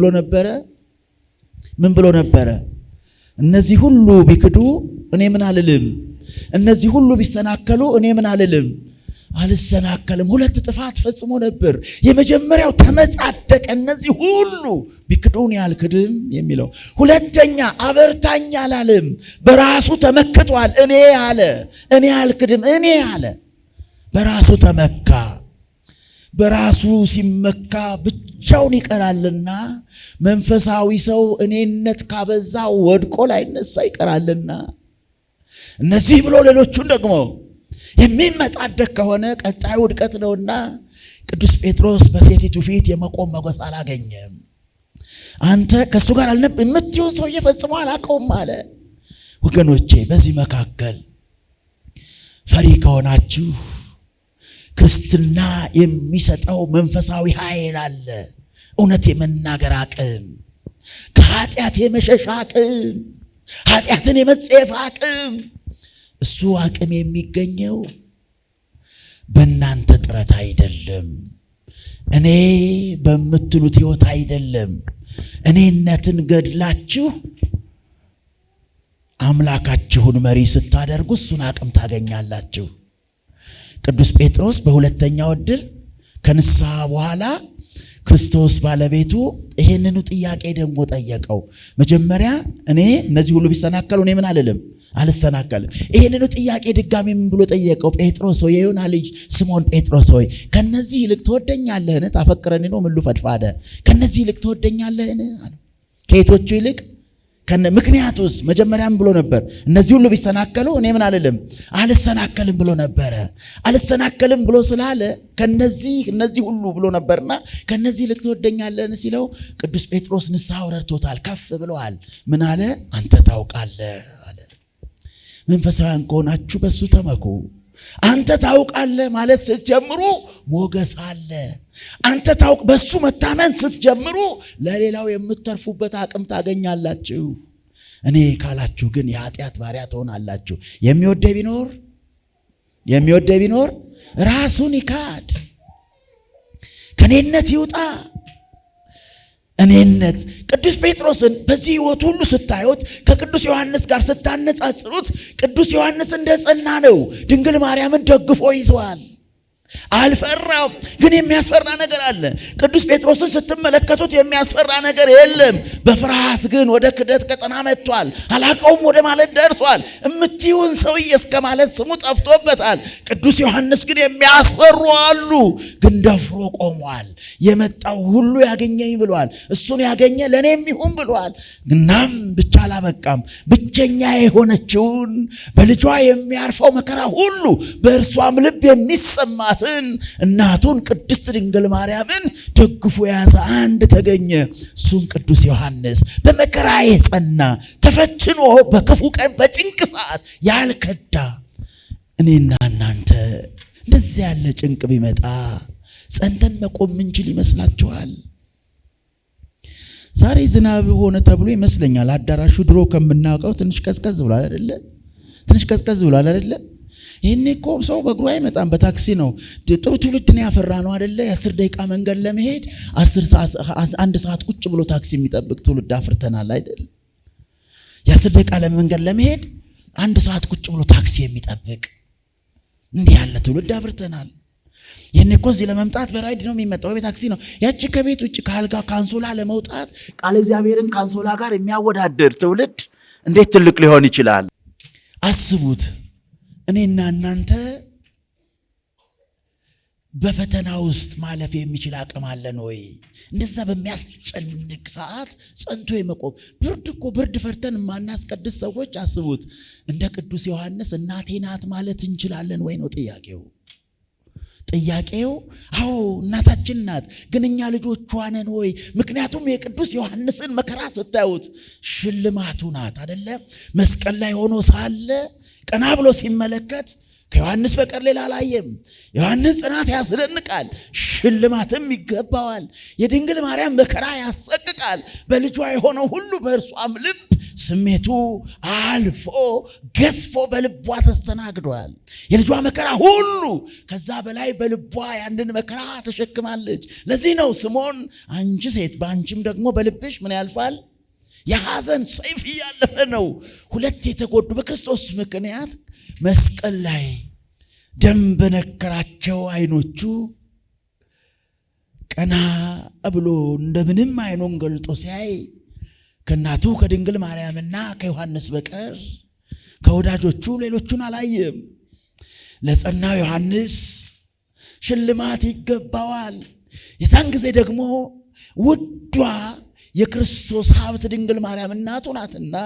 ብሎ ነበረ? እነዚህ ሁሉ ቢክዱ እኔ ምን አልልም። እነዚህ ሁሉ ቢሰናከሉ እኔ ምን አልሰናከልም። 2 ጥፋት ፈጽሞ ነበር። የመጀመሪያው ተመጻደቀ። እነዚህ ሁሉ ቢክዱን ያልክድም የሚለው። ሁለተኛ አበርታኝ አላለም። በራሱ ተመክቷል። እኔ አልክድም አለ። በራሱ ተመካ። በራሱ ሲመካ ብቻውን ይቀራልና መንፈሳዊ ሰው እኔነት ካበዛ ወድቆ ላይነሳ ይቀራልና እነዚህ ብሎ ሌሎቹን ደግሞ የሚመጻደቅ ከሆነ ቀጣዩ ውድቀት ነውና ቅዱስ ጴጥሮስ በሴቲቱ ፊት የመቆም ሞገስ አላገኘም። አንተ ከሱ ጋር አልነበርም የምትይውን ሰው እየፈጽሞ አላውቀውም አለ። ወገኖቼ በዚህ መካከል ፈሪ ከሆናችሁ ክርስትና የሚሰጠው መንፈሳዊ ኃይል አለ። እውነት የመናገር አቅም፣ ከኃጢአት የመሸሽ አቅም፣ ኃጢአትን የመጸየፍ አቅም። እሱ አቅም የሚገኘው በእናንተ ጥረት አይደለም። እኔ በምትሉት ሕይወት አይደለም። እኔነትን ገድላችሁ አምላካችሁን መሪ ስታደርጉ እሱን አቅም ታገኛላችሁ። ቅዱስ ጴጥሮስ በሁለተኛው ዕድል ከንስሐ በኋላ ክርስቶስ ባለቤቱ ይሄንኑ ጥያቄ ደግሞ ጠየቀው። መጀመሪያ እነዚህ ሁሉ ቢሰናከሉ እኔ ምን አልሰናከልም። ይሄንኑ ጥያቄ ድጋሚ ምን ብሎ ጠየቀው? ጴጥሮስ ሆይ የዮና ልጅ ስምዖን ጴጥሮስ ሆይ ከነዚህ ይልቅ ትወደኛለህን? ታፈቅረኒ ነው ምሉ ፈድፋደ ከነዚህ ይልቅ ትወደኛለህን አለ። ከየቶቹ ይልቅ? ምክንያቱስ መጀመሪያም ብሎ ነበር እነዚህ ሁሉ ቢሰናከሉ እኔ ምን አልሰናከልም ብሎ ነበረ። አልሰናከልም ብሎ ስላለ እነዚህ ሁሉ ብሎ ነበርና ከነዚህ ይልቅ ትወደኛለህን ሲለው ቅዱስ ጴጥሮስ ንስሐ ረድቶታል። ከፍ ብለዋል። ምን አለ? አንተ ታውቃለህ አለ። መንፈሳውያን ከሆናችሁ በሱ ተመኩ። አንተ ታውቃለህ ማለት ስትጀምሩ ሞገስ አለ። በሱ መታመን ስትጀምሩ ለሌላው የምትተርፉበት አቅም ታገኛላችሁ። እኔ ካላችሁ ግን የኃጢአት ባሪያ ትሆናላችሁ። የሚወደኝ ቢኖር ራሱን ይካድ፣ ከኔነት ይውጣ። እኔነት ቅዱስ ጴጥሮስን በዚህ ሕይወት ሁሉ ስታዩት ከቅዱስ ዮሐንስ ጋር ስታነጻጽሩት ቅዱስ ዮሐንስ እንደጸና ነው። ድንግል ማርያምን ደግፎ ይዘዋል። አልፈራም። ግን የሚያስፈራ ነገር አለ። ቅዱስ ጴጥሮስን ስትመለከቱት የሚያስፈራ ነገር የለም። በፍርሃት ግን ወደ ክደት ቀጠና መጥቷል። አላቀውም ወደ ማለት ደርሷል። እምትይውን ሰውዬ እስከ ማለት ስሙ ጠፍቶበታል። ቅዱስ ዮሐንስ ግን የሚያስፈሩ አሉ። ግን ደፍሮ ቆሟል። የመጣው ሁሉ ያገኘኝ ብሏል። እሱን ያገኘ ለእኔም ይሁን ብሏል። እናም ብቻ አላበቃም። ብቸኛ የሆነችውን በልጇ የሚያርፈው መከራ ሁሉ በእርሷም ልብ የሚሰማት እናቱን ቅድስት ድንግል ማርያምን ደግፎ የያዘ አንድ ተገኘ። እሱም ቅዱስ ዮሐንስ በመከራ የጸና ተፈትኖ በክፉ ቀን በጭንቅ ሰዓት ያልከዳ። እኔና እናንተ እንደዚህ ያለ ጭንቅ ቢመጣ ጸንተን መቆም ምንችል ይመስላችኋል? ዛሬ ዝናብ ሆነ ተብሎ ይመስለኛል አዳራሹ ድሮ ከምናውቀው ትንሽ ቀዝቀዝ ብሏል አይደለ? ይሄኔ እኮ ሰው በእግሩ አይመጣም፣ በታክሲ ነው። ጥሩ ትውልድ ነው ያፈራ ነው አይደለ? የ10 ደቂቃ መንገድ ለመሄድ 1 ሰዓት ቁጭ ብሎ ታክሲ የሚጠብቅ ትውልድ አፍርተናል አይደል? የ10 ደቂቃ መንገድ ለመሄድ 1 ሰዓት ቁጭ ብሎ ታክሲ የሚጠብቅ እንዲህ ያለ ትውልድ አፍርተናል። ይሄኔ እኮ እዚህ ለመምጣት በራይድ ነው የሚመጣው፣ በታክሲ ነው። ያቺ ከቤት ውጭ ካልጋ ካንሶላ ለመውጣት ቃለ እግዚአብሔርን ካንሶላ ጋር የሚያወዳደር ትውልድ እንዴት ትልቅ ሊሆን ይችላል? አስቡት። እኔና እናንተ በፈተና ውስጥ ማለፍ የሚችል አቅም አለን ወይ? እንደዛ በሚያስጨንቅ ሰዓት ጸንቶ የመቆም ብርድ ፈርተን ማናስቀድስ ሰዎች አስቡት። እንደ ቅዱስ ዮሐንስ እናቴ ናት ማለት እንችላለን ወይ ነው ጥያቄው። አዎ እናታችን ናት፣ ግን እኛ ልጆቿ ነን ወይ? ምክንያቱም የቅዱስ ዮሐንስን መከራ ስታዩት ሽልማቱ ናት አይደለ? መስቀል ላይ ሆኖ ሳለ ቀና ብሎ ሲመለከት ከዮሐንስ በቀር ሌላ አላየም። ዮሐንስ ጽናት ያስደንቃል፣ ሽልማትም ይገባዋል። የድንግል ማርያም መከራ ያሰቅቃል። በልጇ የሆነው ሁሉ በእርሷም ልብ ስሜቱ አልፎ ገዝፎ በልቧ ተስተናግዷል። የልጇ መከራ ሁሉ ከዛ በላይ በልቧ ያንን መከራ ተሸክማለች። ለዚህ ነው ስምዖን አንቺ ሴት በአንቺም ደግሞ በልብሽ ምን ያልፋል? የሐዘን ሰይፍ እያለፈ ነው። ሁለት የተጎዱ በክርስቶስ ምክንያት መስቀል ላይ ደም በነከራቸው አይኖቹ ቀና ብሎ እንደምንም አይኑን ገልጦ ሲያይ ከእናቱ ከድንግል ማርያምና ከዮሐንስ በቀር ከወዳጆቹ ሌሎቹን አላየም። ለጸናው ዮሐንስ ሽልማት ይገባዋል። የዛን ጊዜ ደግሞ ውዷ የክርስቶስ ሀብት ድንግል ማርያም እናቱ ናትና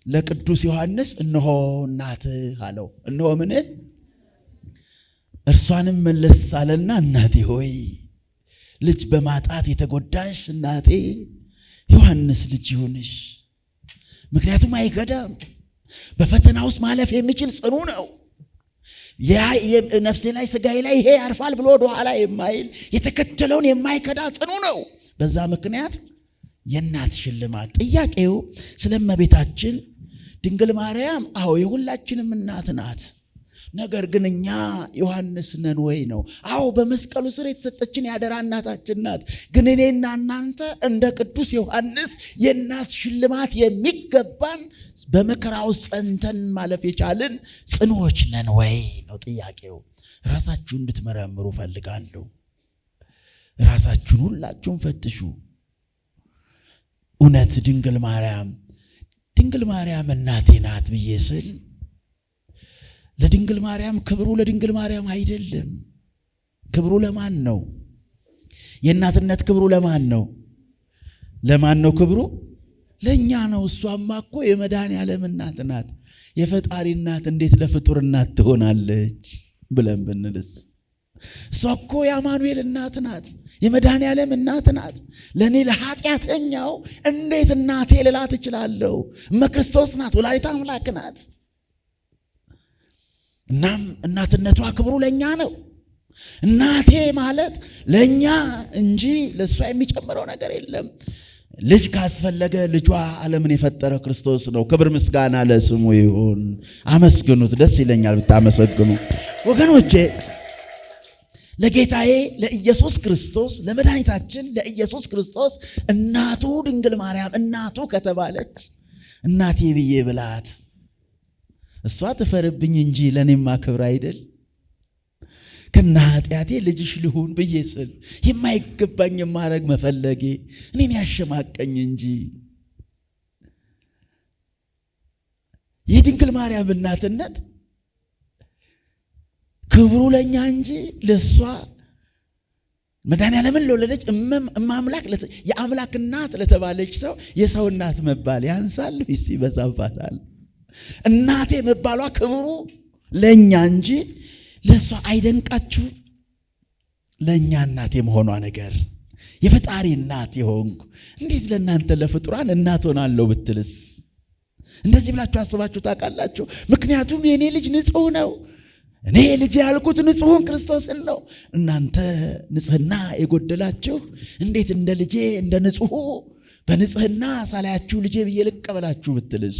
ለቅዱስ ዮሐንስ እነሆ እናትህ አለው። እነሆ ምን? እርሷንም መለስ አለና እናቴ ሆይ ልጅ በማጣት የተጎዳሽ እናቴ ዮሐንስ ልጅ ይሁንሽ። ምክንያቱም አይከዳም። በፈተና ውስጥ ማለፍ የሚችል ጽኑ ነው። ነፍሴ ላይ ስጋዬ ላይ ይሄ ያርፋል ብሎ ወደ ኋላ የማይል የተከተለውን የማይከዳ ጽኑ ነው። በዛ ምክንያት የእናት ሽልማት። ጥያቄው ስለ እመቤታችን ድንግል ማርያም አዎ የሁላችንም እናት ናት። ነገር ግን እኛ ዮሐንስ ነን ወይ ነው? አዎ በመስቀሉ ስር የተሰጠችን ያደራ እናታችን ናት። ግን እኔና እናንተ እንደ ቅዱስ ዮሐንስ የእናት ሽልማት የሚገባን በመከራ ውስጥ ጸንተን ማለፍ የቻልን ጽኑዎች ነን ወይ ነው ጥያቄው። ራሳችሁን እንድትመረምሩ ፈልጋለሁ። ራሳችሁን ሁላችሁም ፈትሹ። እውነት ድንግል ማርያም እናቴ ናት ብዬ ስል ለድንግል ማርያም ክብሩ ለድንግል ማርያም አይደለም። ክብሩ ለማን ነው? የእናትነት ክብሩ ለማን ነው? ለማን ነው ክብሩ? ለእኛ ነው። እሷማ እኮ የመድኃኔዓለም እናት ናት። የፈጣሪ እናት እንዴት ለፍጡር እናት ትሆናለች ብለን ብንልስ? እሷ እኮ የአማኑኤል እናት ናት፣ የመድኃኔዓለም እናት ናት። ለእኔ ለኃጢአተኛው እንዴት እናቴ ልላት እችላለሁ? እመክርስቶስ ናት፣ ወላዲተ አምላክ ናት። እናም እናትነቷ ክብሩ ለእኛ ነው። እናቴ ማለት ለእኛ እንጂ ለእሷ የሚጨምረው ነገር የለም። ልጅ ካስፈለገ ልጇ ዓለምን የፈጠረ ክርስቶስ ነው። ክብር ምስጋና ለስሙ ይሁን። አመስግኑት። ደስ ይለኛል ብታመሰግኑ ወገኖቼ። ለጌታዬ ለኢየሱስ ክርስቶስ ለመድኃኒታችን ለኢየሱስ ክርስቶስ እናቱ ድንግል ማርያም እናቱ ከተባለች እናቴ ብዬ ብላት እሷ ትፈርብኝ እንጂ ለእኔማ ክብር አይደል? ከነ ኃጢአቴ ልጅሽ ልሁን ብዬ ስል የማይገባኝ ማድረግ መፈለጌ እኔን ያሸማቀኝ እንጂ የድንግል ማርያም እናትነት ክብሩ ለኛ እንጂ ለሷ መድኃኔዓለምን ለወለደች እማምላክ የአምላክ እናት ለተባለች ሰው የሰው እናት መባል ያንሳል ወይስ ይበዛባታል? እናቴ መባሏ ክብሩ ለኛ እንጂ ለሷ አይደንቃችሁ? ለኛ እናቴ መሆኗ ነገር የፈጣሪ እናት የሆንኩ እንዴት ለእናንተ ለፍጡራን እናት ሆናለሁ ብትልስ? እንደዚህ ብላችሁ አስባችሁ ታውቃላችሁ? ምክንያቱም የኔ ልጅ ንጹሕ ነው። እኔ ልጅ ያልኩት ንጹሕን ክርስቶስን ነው። እናንተ ንጽሕና የጎደላችሁ እንዴት እንደ ልጄ እንደ ንጹሑ በንጽሕና ሳላያችሁ ልጄ ብዬ ልቀበላችሁ ብትልስ?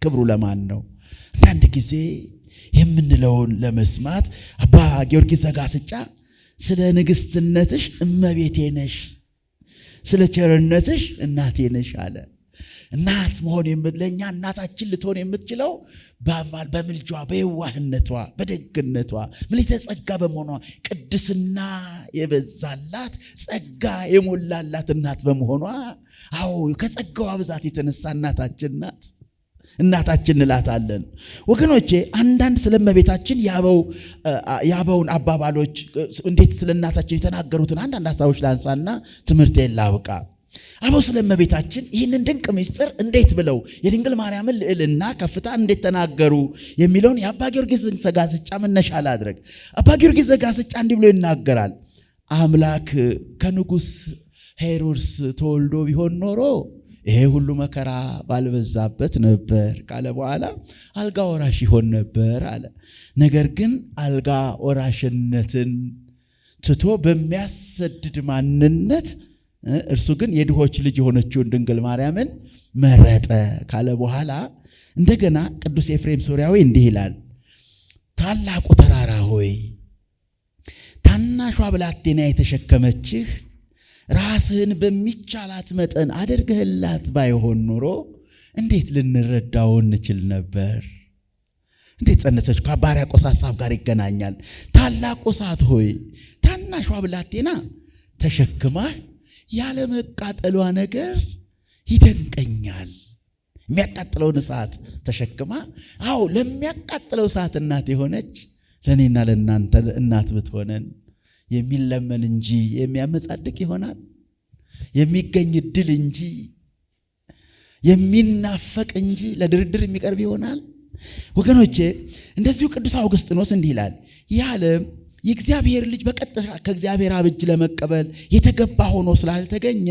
ክብሩ ለማን ነው? አንዳንድ ጊዜ የምንለውን ለመስማት አባ ጊዮርጊስ ዘጋስጫ ስለ ንግስትነትሽ እመቤቴ ነሽ፣ ስለ ቸርነትሽ እናቴ ነሽ አለ። እናት መሆን ለእኛ እናታችን ልትሆን የምትችለው በምልጇ በየዋህነቷ በደግነቷ ምልዕተ ጸጋ በመሆኗ ቅድስና የበዛላት ጸጋ የሞላላት እናት በመሆኗ አዎ ከጸጋዋ ብዛት የተነሳ እናታችን ናት። እናታችን እንላታለን። ወገኖቼ አንዳንድ ስለ እመቤታችን ያበውን አባባሎች እንዴት ስለ እናታችን የተናገሩትን አንዳንድ ሐሳቦች ላንሳና ትምህርቴን ላብቃ። አበው ስለ እመቤታችን ይህንን ድንቅ ምስጢር እንዴት ብለው የድንግል ማርያምን ልዕልና ከፍታ እንዴት ተናገሩ የሚለውን የአባ ጊዮርጊስ ዘጋስጫ መነሻ ላድርግ። አባ ጊዮርጊስ ዘጋስጫ እንዲህ ብሎ ይናገራል። አምላክ ከንጉሥ ሄሮድስ ተወልዶ ቢሆን ኖሮ ይሄ ሁሉ መከራ ባልበዛበት ነበር ካለ በኋላ አልጋ ወራሽ ይሆን ነበር አለ። ነገር ግን አልጋ ወራሽነትን ትቶ በሚያሰድድ ማንነት እርሱ ግን የድሆች ልጅ የሆነችውን ድንግል ማርያምን መረጠ ካለ በኋላ እንደገና ቅዱስ ኤፍሬም ሶርያዊ እንዲህ ይላል። ታላቁ ተራራ ሆይ ታናሿ ብላቴና የተሸከመችህ ራስህን በሚቻላት መጠን አድርገህላት ባይሆን ኖሮ እንዴት ልንረዳው እንችል ነበር? እንዴት ጸነሰች? ከአባ ሕርያቆስ ሐሳብ ጋር ይገናኛል። ታላቁ እሳት ሆይ ታናሿ ብላቴና ተሸክማህ ያለ መቃጠሏ ነገር ይደንቀኛል። የሚያቃጥለውን እሳት ተሸክማ ለሚያቃጥለው እሳት እናት የሆነች ለእኔና ለእናንተ እናት ብትሆነን የሚለመን እንጂ የሚያመጻድቅ ይሆናል? የሚገኝ ድል እንጂ የሚናፈቅ እንጂ ለድርድር የሚቀርብ ይሆናል? ወገኖቼ እንደዚሁ ቅዱስ አውግስጢኖስ እንዲህ ይላል። ይህ ዓለም የእግዚአብሔር ልጅ በቀጥታ ከእግዚአብሔር አብ እጅ ለመቀበል የተገባ ሆኖ ስላልተገኘ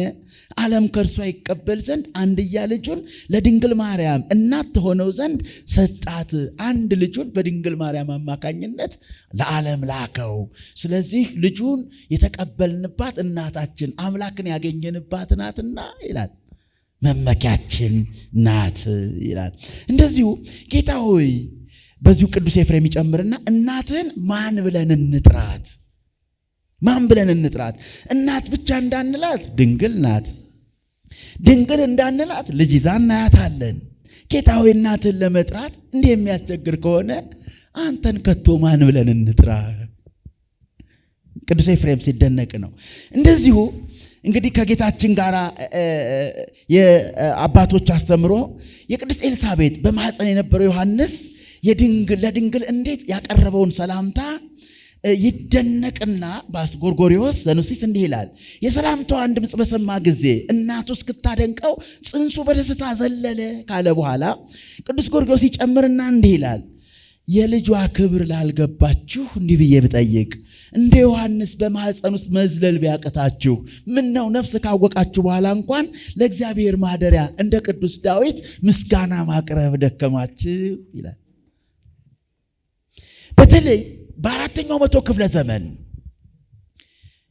ዓለም ከእርሷ ይቀበል ዘንድ አንድያ ልጁን ለድንግል ማርያም እናት ትሆነው ዘንድ ሰጣት። አንድ ልጁን በድንግል ማርያም አማካኝነት ለዓለም ላከው። ስለዚህ ልጁን የተቀበልንባት እናታችን አምላክን ያገኘንባት ናትና ይላል፣ መመኪያችን ናት ይላል። እንደዚሁ ጌታ ሆይ በዚሁ ቅዱስ ኤፍሬም ይጨምርና እናትን ማን ብለን እንጥራት? ማን ብለን እንጥራት? እናት ብቻ እንዳንላት ድንግል ናት። ድንግል እንዳንላት ልጅ ይዛ እናያታለን። ጌታ ሆይ እናትን ለመጥራት እንዲህ የሚያስቸግር ከሆነ አንተን ከቶ ማን ብለን እንጥራ? ቅዱስ ኤፍሬም ሲደነቅ ነው። እንደዚሁ እንግዲህ ከጌታችን ጋር የአባቶች አስተምሮ የቅድስት ኤልሳቤጥ በማኅፀን የነበረው ዮሐንስ ለድንግል እንዴት ያቀረበውን ሰላምታ ይደነቅና ጎርጎርዮስ ዘኑሲስ እንዲህ ይላል። የሰላምታዋን ድምፅ በሰማ ጊዜ እናቱ እስክታደንቀው ጽንሱ በደስታ ዘለለ ካለ በኋላ ቅዱስ ጎርጎርዮስ ይጨምርና እንዲህ ይላል። የልጇ ክብር ላልገባችሁ እንዲህ ብዬ ብጠይቅ እንደ ዮሐንስ በማኅፀን ውስጥ መዝለል ቢያቅታችሁ ምን ነው ነፍስ ካወቃችሁ በኋላ እንኳን ለእግዚአብሔር ማደሪያ እንደ ቅዱስ ዳዊት ምስጋና ማቅረብ ደከማችሁ ይላል። በተለይ በአራተኛው መቶ ክፍለ ዘመን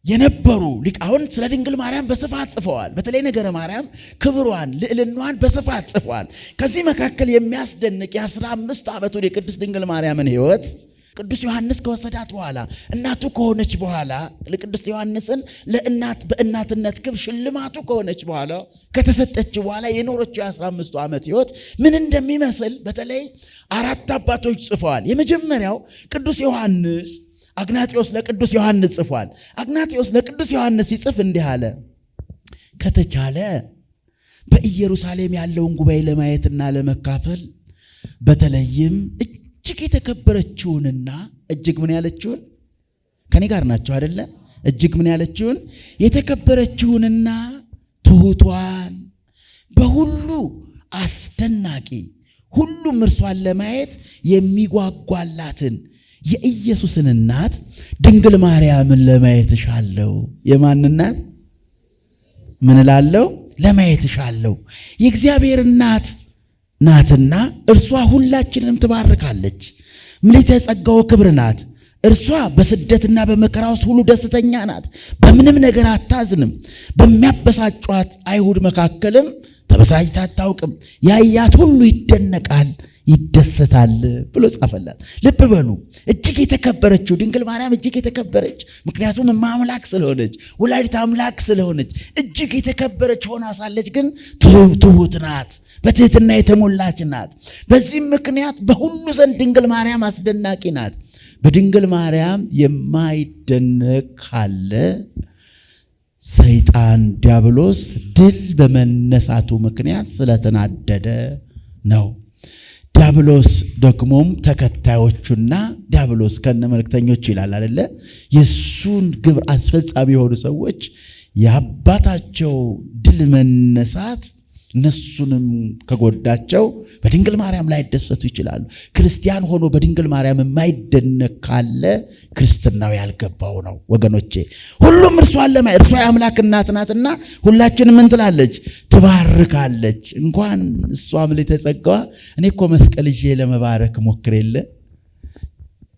የነበሩ ሊቃውንት ስለ ድንግል ማርያም በስፋት ጽፈዋል። በተለይ ነገረ ማርያም ክብሯን ልዕልናዋን በስፋት ጽፈዋል። ከዚህ መካከል የሚያስደንቅ የ15 ዓመቱን የቅድስት ድንግል ማርያምን ሕይወት ቅዱስ ዮሐንስ ከወሰዳት በኋላ እናቱ ከሆነች በኋላ ለቅዱስ ዮሐንስን በእናትነት ክብር ሽልማቱ ከሆነች በኋላ ከተሰጠች በኋላ የኖረችው የ15 ዓመት ሕይወት ምን እንደሚመስል በተለይ 4 አባቶች ጽፈዋል። የመጀመሪያው ቅዱስ ዮሐንስ አግናጢዮስ ለቅዱስ ዮሐንስ ጽፏል። አግናጢዮስ ለቅዱስ ዮሐንስ ሲጽፍ እንዲህ አለ። ከተቻለ በኢየሩሳሌም ያለውን ጉባኤ ለማየትና ለመካፈል በተለይም እጅግ የተከበረችውንና እጅግ ምን ያለችውን ከኔ ጋር ናቸው አይደለ? እጅግ ምን ያለችውን የተከበረችውንና ትሁቷን በሁሉ አስደናቂ ሁሉም እርሷን ለማየት የሚጓጓላትን የኢየሱስን እናት ድንግል ማርያምን ለማየት እሻለሁ። የማን እናት? ምን እላለሁ? ለማየት እሻለሁ። የእግዚአብሔር እናት ናትና እርሷ ሁላችንንም ትባርካለች። ምልዕተ ጸጋው ክብር ናት። እርሷ በስደትና በመከራ ውስጥ ሁሉ ደስተኛ ናት። በምንም ነገር አታዝንም። በሚያበሳጯት አይሁድ መካከልም ተበሳጭታ አታውቅም። ያያት ሁሉ ይደነቃል፣ ይደሰታል ብሎ ጻፈላት። ልብ በሉ፣ እጅግ የተከበረችው ድንግል ማርያም እጅግ የተከበረች፣ ምክንያቱም አምላክ ስለሆነች ወላዲተ አምላክ ስለሆነች እጅግ የተከበረች ሆና ሳለች ግን ትሁት ናት፣ በትህትና የተሞላች ናት። በዚህም ምክንያት በሁሉ ዘንድ ድንግል ማርያም አስደናቂ ናት። በድንግል ማርያም የማይደነቅ ካለ ሰይጣን ዲያብሎስ ድል በመነሳቱ ምክንያት ስለተናደደ ነው። ዲያብሎስ ደግሞም ተከታዮቹና ዲያብሎስ ከነ መልእክተኞች ይላል አይደለ? የሱን ግብር አስፈጻሚ የሆኑ ሰዎች የአባታቸው ድል መነሳት እነሱንም ከጎዳቸው በድንግል ማርያም ላይ ደሰቱ ይችላሉ። ክርስቲያን ሆኖ በድንግል ማርያም የማይደነቅ ካለ ክርስትናው ያልገባው ነው ወገኖቼ። ሁሉም እርሷን ለማይ እርሷ የአምላክ እናት ናትና ሁላችንም ምን ትላለች? ትባርካለች። እንኳን እሷም ለተጸጋዋ እኔ እኮ መስቀል ይዤ ለመባረክ ሞክሬለ።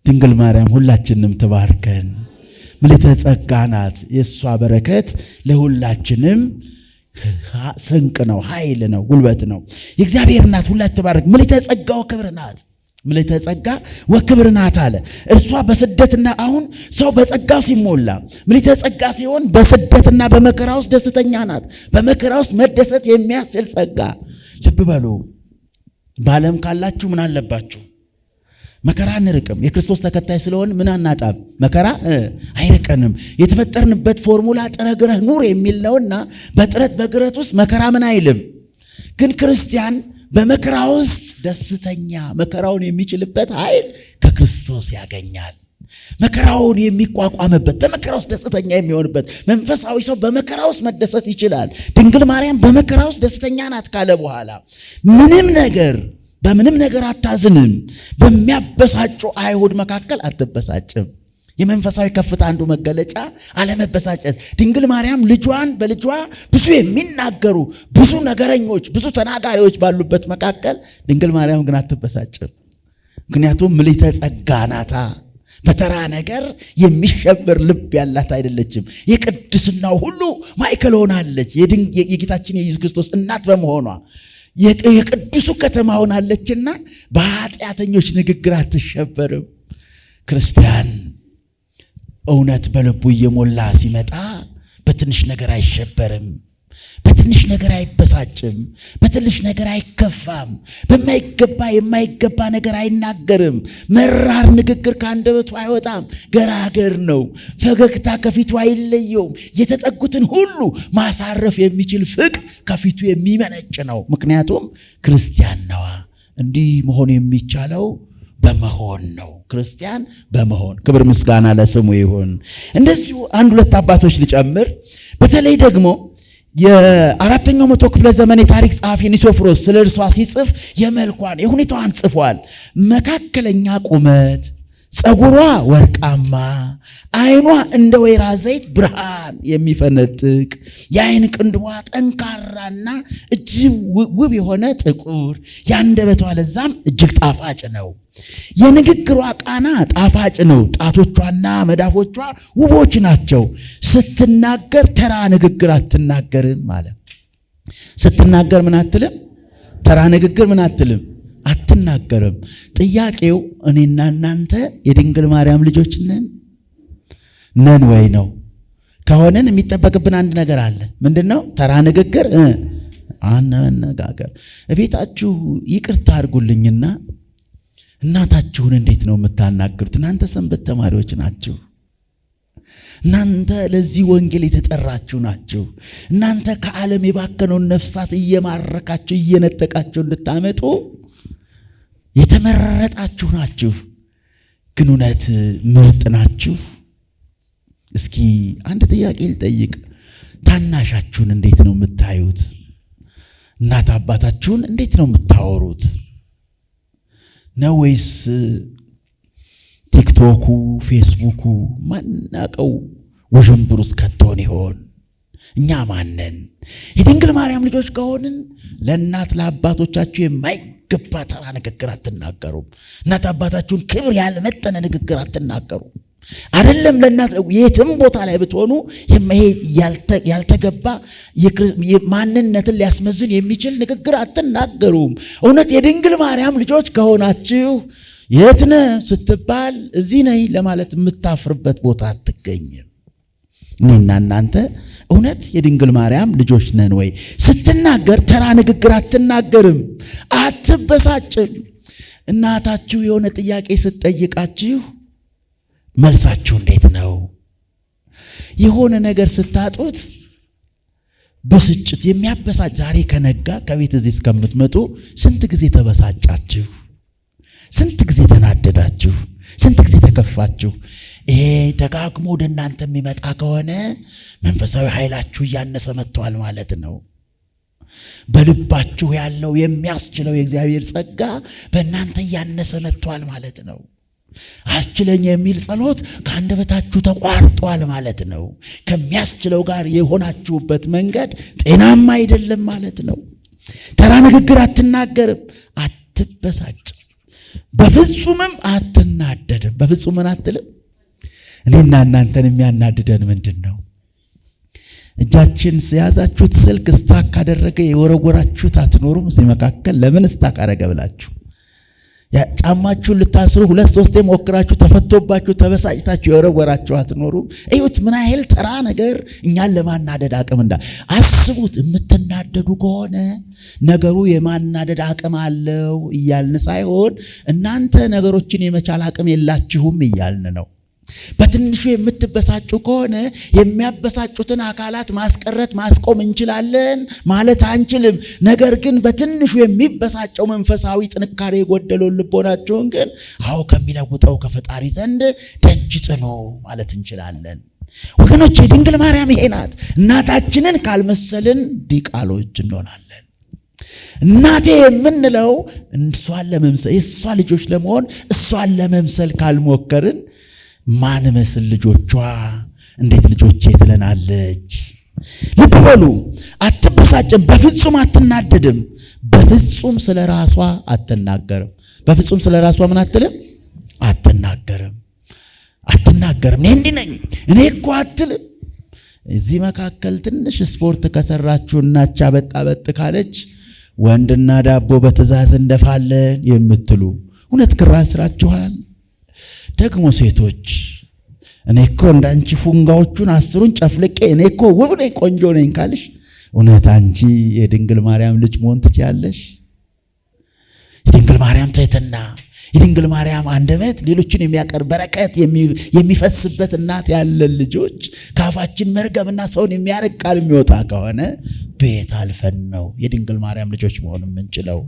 ድንግል ማርያም ሁላችንም ትባርከን። ምልዕተ ጸጋ ናት። የእሷ በረከት ለሁላችንም ስንቅ ነው፣ ኃይል ነው፣ ጉልበት ነው። የእግዚአብሔር እናት ሁላችን ትባረክ። ምልዕተ ጸጋ ወክብር ናት። ምልዕተ ጸጋ ወክብር ናት አለ። እርሷ በስደትና አሁን ሰው በጸጋው ሲሞላ ምልዕተ ጸጋ ሲሆን በስደትና በመከራ ውስጥ ደስተኛ ናት። በመከራ ውስጥ መደሰት የሚያስችል ጸጋ። ልብ በሉ፣ በዓለም ካላችሁ ምን አለባችሁ? መከራ አንርቅም። የክርስቶስ ተከታይ ስለሆን ምን አናጣም? መከራ አይርቀንም። የተፈጠርንበት ፎርሙላ ጥረህ ግረህ ኑር የሚል ነውና በጥረት በግረት ውስጥ መከራ ምን አይልም። ግን ክርስቲያን በመከራ ውስጥ ደስተኛ መከራውን የሚችልበት ኃይል ከክርስቶስ ያገኛል። መከራውን የሚቋቋምበት በመከራ ውስጥ ደስተኛ የሚሆንበት መንፈሳዊ ሰው በመከራ ውስጥ መደሰት ይችላል። ድንግል ማርያም በመከራ ውስጥ ደስተኛ ናት ካለ በኋላ በምንም ነገር አታዝንም። በሚያበሳጩ አይሁድ መካከል አትበሳጭም። የመንፈሳዊ ከፍታ አንዱ መገለጫ አለመበሳጨት። ድንግል ማርያም ልጇን በልጇ ብዙ የሚናገሩ ብዙ ነገረኞች ብዙ ተናጋሪዎች ባሉበት መካከል ድንግል ማርያም ግን አትበሳጭም። ምክንያቱም ምልዕተ ጸጋ ናታ። በተራ ነገር የሚሸበር ልብ ያላት አይደለችም። የቅድስናው ሁሉ ማዕከል ሆናለች። የጌታችን የኢየሱስ ክርስቶስ እናት በመሆኗ የቅዱሱ ከተማ ሆናለችና በኃጢአተኞች ንግግር አትሸበርም። ክርስቲያን እውነት በልቡ እየሞላ ሲመጣ በትንሽ ነገር አይሸበርም፣ በትንሽ ነገር አይበሳጭም፣ በትንሽ ነገር አይከፋም፣ የማይገባ ነገር አይናገርም። መራር ንግግር ከአንደበቱ አይወጣም። ገራገር ነው። ፈገግታ ከፊቱ አይለየውም። የተጠጉትን ሁሉ ማሳረፍ የሚችል ፍቅር ከፊቱ የሚመነጭ ነው። ምክንያቱም ክርስቲያን ነዋ። እንዲህ መሆን የሚቻለው በመሆን ነው። ክርስቲያን በመሆን ክብር ምስጋና ለስሙ ይሁን። እንደዚሁ አንድ ሁለት አባቶች ልጨምር። በተለይ ደግሞ የአራተኛው መቶ ክፍለ ዘመን የታሪክ ጸሐፊ ኒሶፍሮስ ስለ እርሷ ሲጽፍ የመልኳን የሁኔታዋን ጽፏል። መካከለኛ ቁመት፣ ጸጉሯ ወርቃማ፣ አይኗ እንደ ወይራ ዘይት ብርሃን የሚፈነጥቅ፣ የአይን ቅንድቧ ጠንካራና እጅግ ውብ የሆነ ጥቁር፣ የአንደበቷ ለዛም እጅግ ጣፋጭ ነው። የንግግሯ ቃና ጣፋጭ ነው። ጣቶቿና መዳፎቿ ውቦች ናቸው። ስትናገር ተራ ንግግር አትናገርም ማለት ስትናገር ምን አትልም? ተራ ንግግር ምን አትልም? አትናገርም። ጥያቄው እኔና እናንተ የድንግል ማርያም ልጆች ነን ወይ ነው? ከሆነን የሚጠበቅብን አንድ ነገር አለ። ምንድነው? ተራ ንግግር አነጋገር። እቤታችሁ ይቅርታ አድርጉልኝና እናታችሁን እንዴት ነው የምታናግሩት? እናንተ ሰንበት ተማሪዎች ናችሁ። እናንተ ለዚህ ወንጌል የተጠራችሁ ናችሁ። እናንተ ከዓለም የባከነውን ነፍሳት እየማረካችሁ እየነጠቃችሁ እንድታመጡ የተመረጣችሁ ናችሁ። ግን እውነት ምርጥ ናችሁ? እስኪ አንድ ጥያቄ ልጠይቅ። ታናሻችሁን እንዴት ነው የምታዩት? እናት አባታችሁን እንዴት ነው የምታወሩት? ነው ወይስ ቲክቶኩ ፌስቡኩ ማናቀው ወጀንብር ውስጥ ከቶን ይሆን? እኛ ማነን? የድንግል ማርያም ልጆች ከሆንን ለእናት ለአባቶቻችሁ የማይገባ ተራ ንግግር አትናገሩም። እናት አባታችሁን ክብር ያልመጠነ ንግግር አትናገሩም። አይደለም ለእናት የትም ቦታ ላይ ብትሆኑ ያልተገባ ማንነትን ሊያስመዝን የሚችል ንግግር አትናገሩም። እውነት የድንግል ማርያም ልጆች ከሆናችሁ የት ነህ ስትባል እዚህ ነኝ ለማለት የምታፍርበት ቦታ አትገኝም። እኔና እናንተ እውነት የድንግል ማርያም ልጆች ነን ወይ? ስትናገር ተራ ንግግር አትናገርም፣ አትበሳጭም። እናታችሁ የሆነ ጥያቄ ስትጠይቃችሁ መልሳችሁ እንዴት ነው? የሆነ ነገር ስታጡት ብስጭት የሚያበሳጭ ዛሬ ከነጋ ከቤት እዚህ እስከምትመጡ ስንት ጊዜ ተበሳጫችሁ? ስንት ጊዜ ተናደዳችሁ? ስንት ጊዜ ተከፋችሁ? ይሄ ደጋግሞ ወደ እናንተ የሚመጣ ከሆነ መንፈሳዊ ኃይላችሁ እያነሰ መጥቷል ማለት ነው። በልባችሁ ያለው የሚያስችለው የእግዚአብሔር ጸጋ በእናንተ እያነሰ መጥቷል ማለት ነው። አስችለኝ የሚል ጸሎት ከአንደበታችሁ ተቋርጧል ማለት ነው። ከሚያስችለው ጋር የሆናችሁበት መንገድ ጤናማ አይደለም ማለት ነው። ተራ ንግግር አትናገርም፣ አትበሳጭም፣ በፍጹምም አትናደድም። በፍጹም ምን አትልም? እኔና እናንተን የሚያናድደን ምንድን ነው? እጃችን የያዛችሁት ስልክ ስታክ ካደረገ የወረወራችሁት አትኖሩም? እዚህ መካከል ለምን ስታክ አደረገ ብላችሁ ጫማችሁን ልታስሩ 2-3 ሞክራችሁ ተፈቶባችሁ ተበሳጭታችሁ የወረወራችሁ አትኖሩም? እዩት ምን ያህል ተራ ነገር እኛን ለማናደድ አቅም አስቡት። የምትናደዱ ከሆነ ነገሩ የማናደድ አቅም አለው እያልን ሳይሆን እናንተ ነገሮችን የመቻል አቅም የላችሁም እያልን ነው። በትንሹ የምትበሳጩ ከሆነ የሚያበሳጩትን አካላት ማስቀረት ማስቆም እንችላለን ማለት አንችልም። ነገር ግን በትንሹ የሚበሳጨው መንፈሳዊ ጥንካሬ የጎደለው ልቦናችሁን ግን ከሚለውጠው ከፈጣሪ ዘንድ ደጅ ጥኑ ማለት እንችላለን። ወገኖቼ ድንግል ማርያም ይሄ ናት። እናታችንን ካልመሰልን ዲቃሎች እንሆናለን። እናቴ የምንለው እሷን ለመምሰል የእሷ ልጆች ለመሆን እሷን ለመምሰል ካልሞከርን ማን መስል ልጆቿ እንዴት ልጆቼ ትለናለች? ልብ በሉ። አትበሳጭም፣ በፍጹም አትናደድም፣ በፍጹም ስለ ራሷ አትናገርም። በፍጹም ስለ ራሷ ምን አትልም? አትናገርም። እኔ እንዲህ ነኝ እኔ እኮ አትልም። እዚህ መካከል ትንሽ ስፖርት ከሰራችሁና ቻበጣበጥ ካለች ወንድና ዳቦ በትእዛዝ እንደፋለን የምትሉ እውነት ክራ ስራችኋል። ደግሞ ሴቶች እኔ እኮ እንዳንቺ ፉንጋዎቹን 10ን ጨፍልቄ እኔ እኮ ውብ ነኝ ቆንጆ ነኝ ካልሽ እውነት አንቺ የድንግል ማርያም ልጅ መሆን ትችያለሽ? የድንግል ማርያም ትህትና፣ የድንግል ማርያም አንደበት ሌሎችን የሚያቀርብ በረከት የሚፈስበት እናት ያለን ልጆች ካፋችን መርገምና ሰውን የሚያርቅ ቃል የሚወጣ ከሆነ ቤት አልፈን ነው የድንግል ማርያም ልጆች መሆን የምንችለው።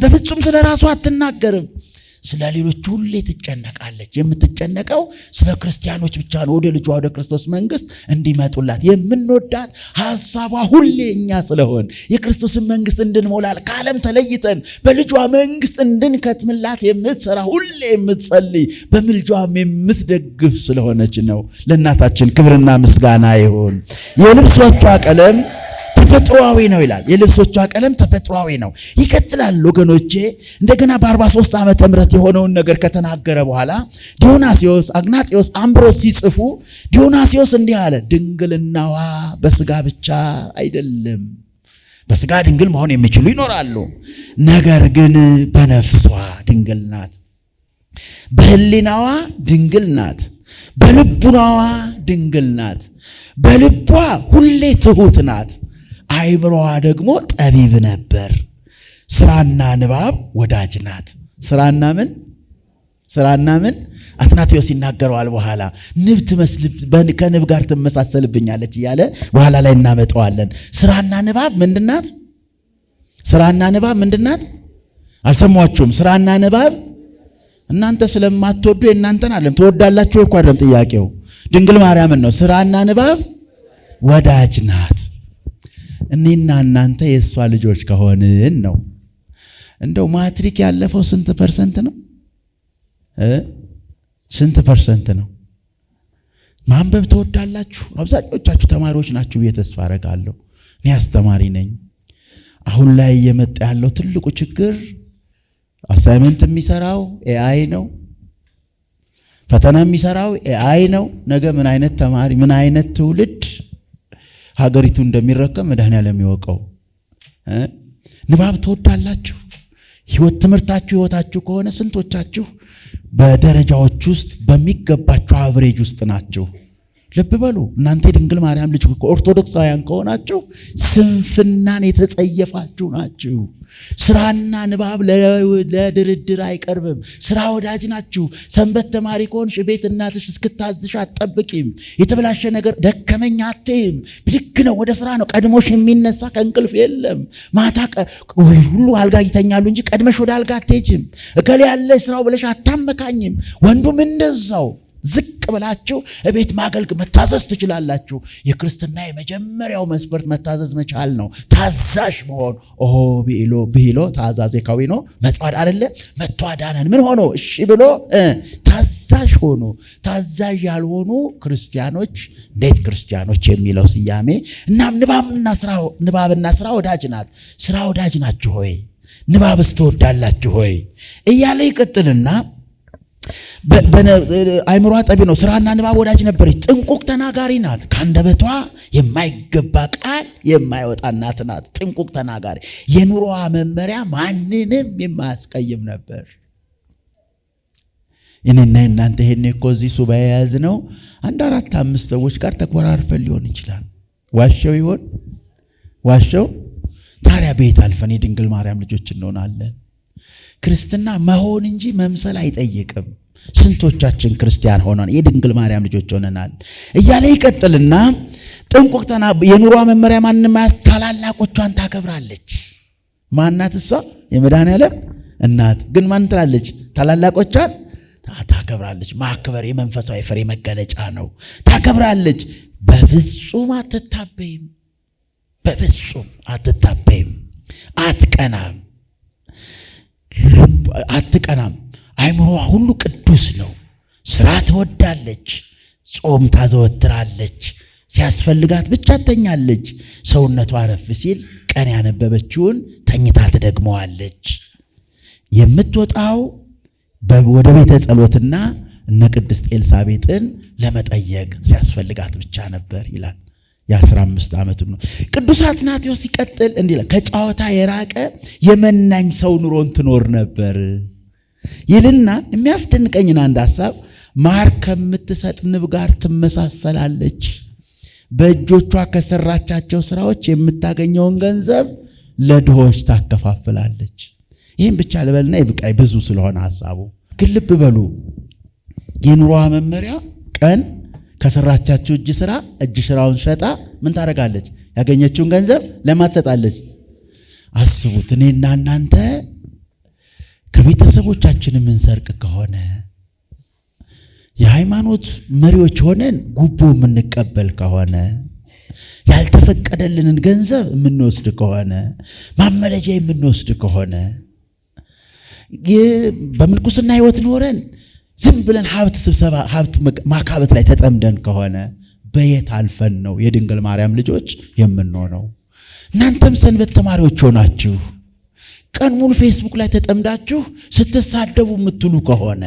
በፍጹም ስለ ራሷ አትናገርም። ስለ ሌሎች ሁሌ ትጨነቃለች። የምትጨነቀው ስለ ክርስቲያኖች ብቻ ነው፣ ወደ ልጇ ወደ ክርስቶስ መንግስት እንዲመጡላት የምንወዳት ሐሳቧ ሁሌ እኛ ስለሆን የክርስቶስን መንግስት እንድንሞላል ከዓለም ተለይተን በልጇ መንግስት እንድንከትምላት የምትሰራ ሁሌ የምትጸልይ በምልጇም የምትደግፍ ስለሆነች ነው። ለእናታችን ክብርና ምስጋና ይሁን። የልብሶቿ ቀለም ተፈጥሯዊ ነው ይላል። የልብሶቿ ቀለም ተፈጥሯዊ ነው። ይቀጥላል ወገኖቼ። እንደገና በ43 ዓመተ ምህረት የሆነውን ነገር ከተናገረ በኋላ ዲዮናስዮስ፣ አግናጢዮስ፣ አምብሮስ ሲጽፉ ዲዮናስዮስ እንዲህ አለ። ድንግልናዋ በስጋ ብቻ አይደለም። በስጋ ድንግል መሆን የሚችሉ ይኖራሉ። ነገር ግን በነፍሷ ድንግል ናት፣ በህሊናዋ ድንግል ናት፣ በልቡናዋ ድንግል ናት። በልቧ ሁሌ ትሁት ናት፣ አይምሮዋ ደግሞ ጠቢብ ነበር። ስራና ንባብ ወዳጅ ናት። ስራና ምን አትናቴዎስ ይናገረዋል በኋላ። ንብ ከንብ ጋር ትመሳሰልብኛለች እያለ በኋላ ላይ እናመጣዋለን። ስራና ንባብ ምንድናት? አልሰማችሁም? ስራና ንባብ እናንተ ስለማትወዱ የእናንተን አለም ትወዳላችሁ እኮ አይደለም ጥያቄው። ድንግል ማርያምን ነው። ስራና ንባብ ወዳጅ ናት። እኔና እናንተ የእሷ ልጆች ከሆንን ነው። እንደው ማትሪክ ያለፈው ስንት ፐርሰንት ነው? ስንት ፐርሰንት ነው? ማንበብ ትወዳላችሁ? አብዛኞቻችሁ ተማሪዎች ናችሁ ብዬ ተስፋ አደርጋለሁ። እኔ አስተማሪ ነኝ። አሁን ላይ እየመጣ ያለው ትልቁ ችግር አሳይመንት የሚሰራው ኤአይ ነው። ፈተና የሚሰራው ኤአይ ነው። ነገ ምን አይነት ተማሪ ምን አይነት ትውልድ ሀገሪቱ እንደሚረከም መድኃኔዓለም ይወቀው። ንባብ ትወዳላችሁ? ትምህርታችሁ ህይወታችሁ ከሆነ ስንቶቻችሁ በደረጃዎች ውስጥ በሚገባችሁ አቨሬጅ ውስጥ ናችሁ? ልብ በሉ። እናንተ የድንግል ማርያም ልጅ ኦርቶዶክሳውያን ከሆናችሁ ስንፍናን የተጸየፋችሁ ናችሁ። ስራና ንባብ ለድርድር አይቀርብም። ስራ ወዳጅ ናችሁ። ሰንበት ተማሪ ከሆንሽ ቤት እናትሽ እስክታዝሽ አትጠብቂም። የተበላሸ ነገር ደከመኝ አትይም። ብድግ ነው፣ ወደ ስራ ነው። ቀድሞሽ የሚነሳ ከእንቅልፍ የለም። ማታ ሁሉ አልጋ ይተኛሉ እንጂ ቀድመሽ ወደ አልጋ አትሄጂም። እከሌ ያለ ስራው ብለሽ አታመካኝም። ወንዱም እንደዛው ዝቅ ብላችሁ እቤት ማገልገል መታዘዝ ትችላላችሁ። የክርስትና የመጀመሪያው መስፈርት መታዘዝ መቻል ነው። ታዛዥ መሆን። ብሎ ታዛዜ ካዊኖ መጽዋድ አይደለ መጥቶ አዳነን ምን ሆኖ እሺ ብሎ ታዛዥ ሆኖ። ታዛዥ ያልሆኑ ክርስቲያኖች እንዴት ክርስቲያኖች የሚለው ስያሜ እና ንባብና ስራ ወዳጅ ናት። ስራ ወዳጅ ናችሁ ሆይ ንባብስ ትወዳላችሁ ሆይ እያለ ይቀጥልና አይምሯ ጠቢ ነው። ስራና ንባብ ወዳጅ ነበረች። ጥንቁቅ ተናጋሪ ናት። ከአንደበቷ የማይገባ ቃል የማይወጣ እናት ናት። ጥንቁቅ ተናጋሪ። የኑሮዋ መመሪያ ማንንም የማያስቀይም ነበር። እኔና እናንተ ይሄን እኮ እዚህ ሱባኤ ያዝነው 4-5 ሰዎች ጋር ተቆራርፈን ሊሆን ይችላል። ዋሸው ይሆን? ዋሸው? ታዲያ ቤት አልፈን የድንግል ማርያም ልጆች እንሆናለን። ክርስትና መሆን እንጂ መምሰል አይጠይቅም። ስንቶቻችን ክርስቲያን ሆነን የድንግል ማርያም ልጆች ሆነናል እያለ ይቀጥልና ጥንቁቅ የኑሯ መመሪያ ማንንም ታላላቆቿን ታከብራለች። ማናት እሷ? የመድኃኔዓለም እናት። ግን ማን ትላለች? ታላላቆቿን ታከብራለች። ማክበር የመንፈሳዊ ፍሬ መገለጫ ነው። ታከብራለች። በፍጹም አትታበይም። በፍጹም አትታበይም። አትቀናም። አይምሮዋ ሁሉ ቅዱስ ነው። ስራ ትወዳለች። ጾም ታዘወትራለች። ሲያስፈልጋት ብቻ ተኛለች። ሰውነቷ አረፍ ሲል ቀን ያነበበችውን ተኝታ ትደግመዋለች። የምትወጣው ወደ ቤተ ጸሎትና እነ ቅድስት ኤልሳቤጥን ለመጠየቅ ሲያስፈልጋት ብቻ ነበር ይላል። የ15 ዓመቱ ነው። ቅዱስ አትናቴዎስ ሲቀጥል እንዲህ ይላል። ከጨዋታ የራቀ የመናኝ ሰው ኑሮን ትኖር ነበር ይልና የሚያስደንቀኝን አንድ ሐሳብ ማር ከምትሰጥ ንብ ጋር ትመሳሰላለች። በእጆቿ ከሰራቻቸው ስራዎች የምታገኘውን ገንዘብ ለድሆች ታከፋፍላለች። ይህን ብቻ ልበልና ይብቃይ፣ ብዙ ስለሆነ ሐሳቡ። ግን ልብ በሉ የኑሮዋ መመሪያ ቀን ከሰራቻችሁ እጅ ስራውን ሸጣ ምን ታደርጋለች? ያገኘችውን ገንዘብ ለማን ትሰጣለች? አስቡት። እኔና እናንተ ከቤተሰቦቻችን የምንሰርቅ ከሆነ የሃይማኖት መሪዎች ሆነን ጉቦ የምንቀበል ከሆነ ያልተፈቀደልንን ገንዘብ የምንወስድ ከሆነ ማመለጃ የምንወስድ ከሆነ በምንኩስና ህይወት ኖረን ዝም ብለን ሀብት ማካበት ላይ ተጠምደን ከሆነ በየት አልፈን ነው የድንግል ማርያም ልጆች የምንሆነው? እናንተም ሰንበት ተማሪዎች ሆናችሁ ቀን ሙሉ ፌስቡክ ላይ ተጠምዳችሁ ስትሳደቡ የምትሉ ከሆነ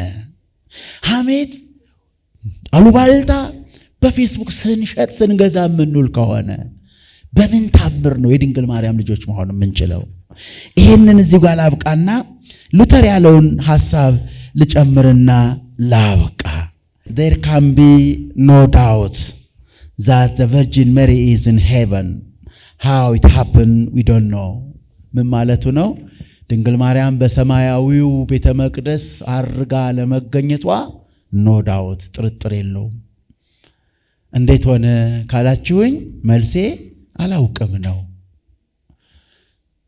ሐሜት፣ አሉባልታ በፌስቡክ ስንሸጥ ስንገዛ የምንውል ከሆነ በምን ታምር ነው የድንግል ማርያም ልጆች መሆን የምንችለው? ይሄንን እዚህ ጋር ላብቃና ሉተር ያለውን ሐሳብ ልጨምርና ላብቃ። There can be no doubt that the Virgin Mary is in heaven. How it happened we don't know. ምን ማለቱ ነው? ድንግል ማርያም በሰማያዊው ቤተ መቅደስ አርጋ ለመገኘቷ no doubt ጥርጥር የለውም። እንዴት ሆነ ካላችሁኝ መልሴ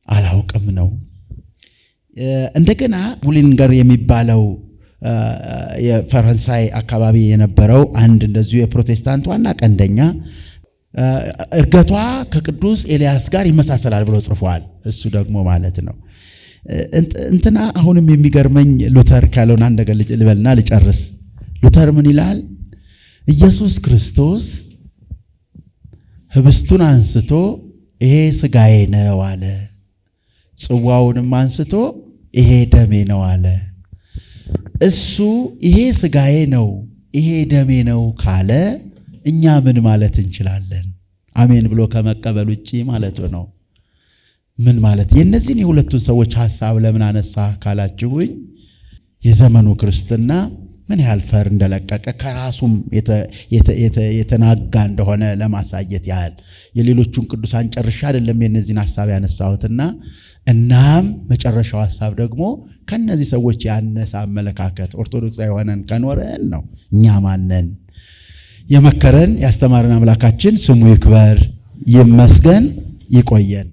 አላውቅም ነው። እንደገና ቡሊንገር የሚባለው የፈረንሳይ አካባቢ የነበረው አንድ እንደዚሁ የፕሮቴስታንት ዋና ቀንደኛ እርገቷ ከቅዱስ ኤልያስ ጋር ይመሳሰላል ብሎ ጽፏል። እሱ ደግሞ ማለት ነው እንትና አሁንም የሚገርመኝ ሉተር ካለውን አንድ ነገር ልበልና ልጨርስ። ሉተር ምን ይላል? ኢየሱስ ክርስቶስ ህብስቱን አንስቶ ይሄ ስጋዬ ነው አለ። ጽዋውንም አንስቶ ይሄ ደሜ ነው አለ። እሱ ይሄ ስጋዬ ነው ይሄ ደሜ ነው ካለ እኛ ምን ማለት እንችላለን? አሜን ብሎ ከመቀበል ውጪ ማለት ነው። ምን ማለት የነዚህን የሁለቱን ሰዎች ሐሳብ ለምን አነሳ ካላችሁኝ የዘመኑ ክርስትና ምን ያህል ፈር እንደለቀቀ ከራሱም የተናጋ እንደሆነ ለማሳየት ያህል የሌሎቹን ቅዱሳን ጨርሻ አይደለም የነዚህን ሐሳብ ያነሳሁትና እናም መጨረሻው ሐሳብ ደግሞ ከነዚህ ሰዎች ያነሳ አመለካከት ኦርቶዶክሳዊ ሆነን ከኖረን ነው እኛ ማነን? የመከረን ያስተማረን አምላካችን ስሙ ይክበር ይመስገን። ይቆየን።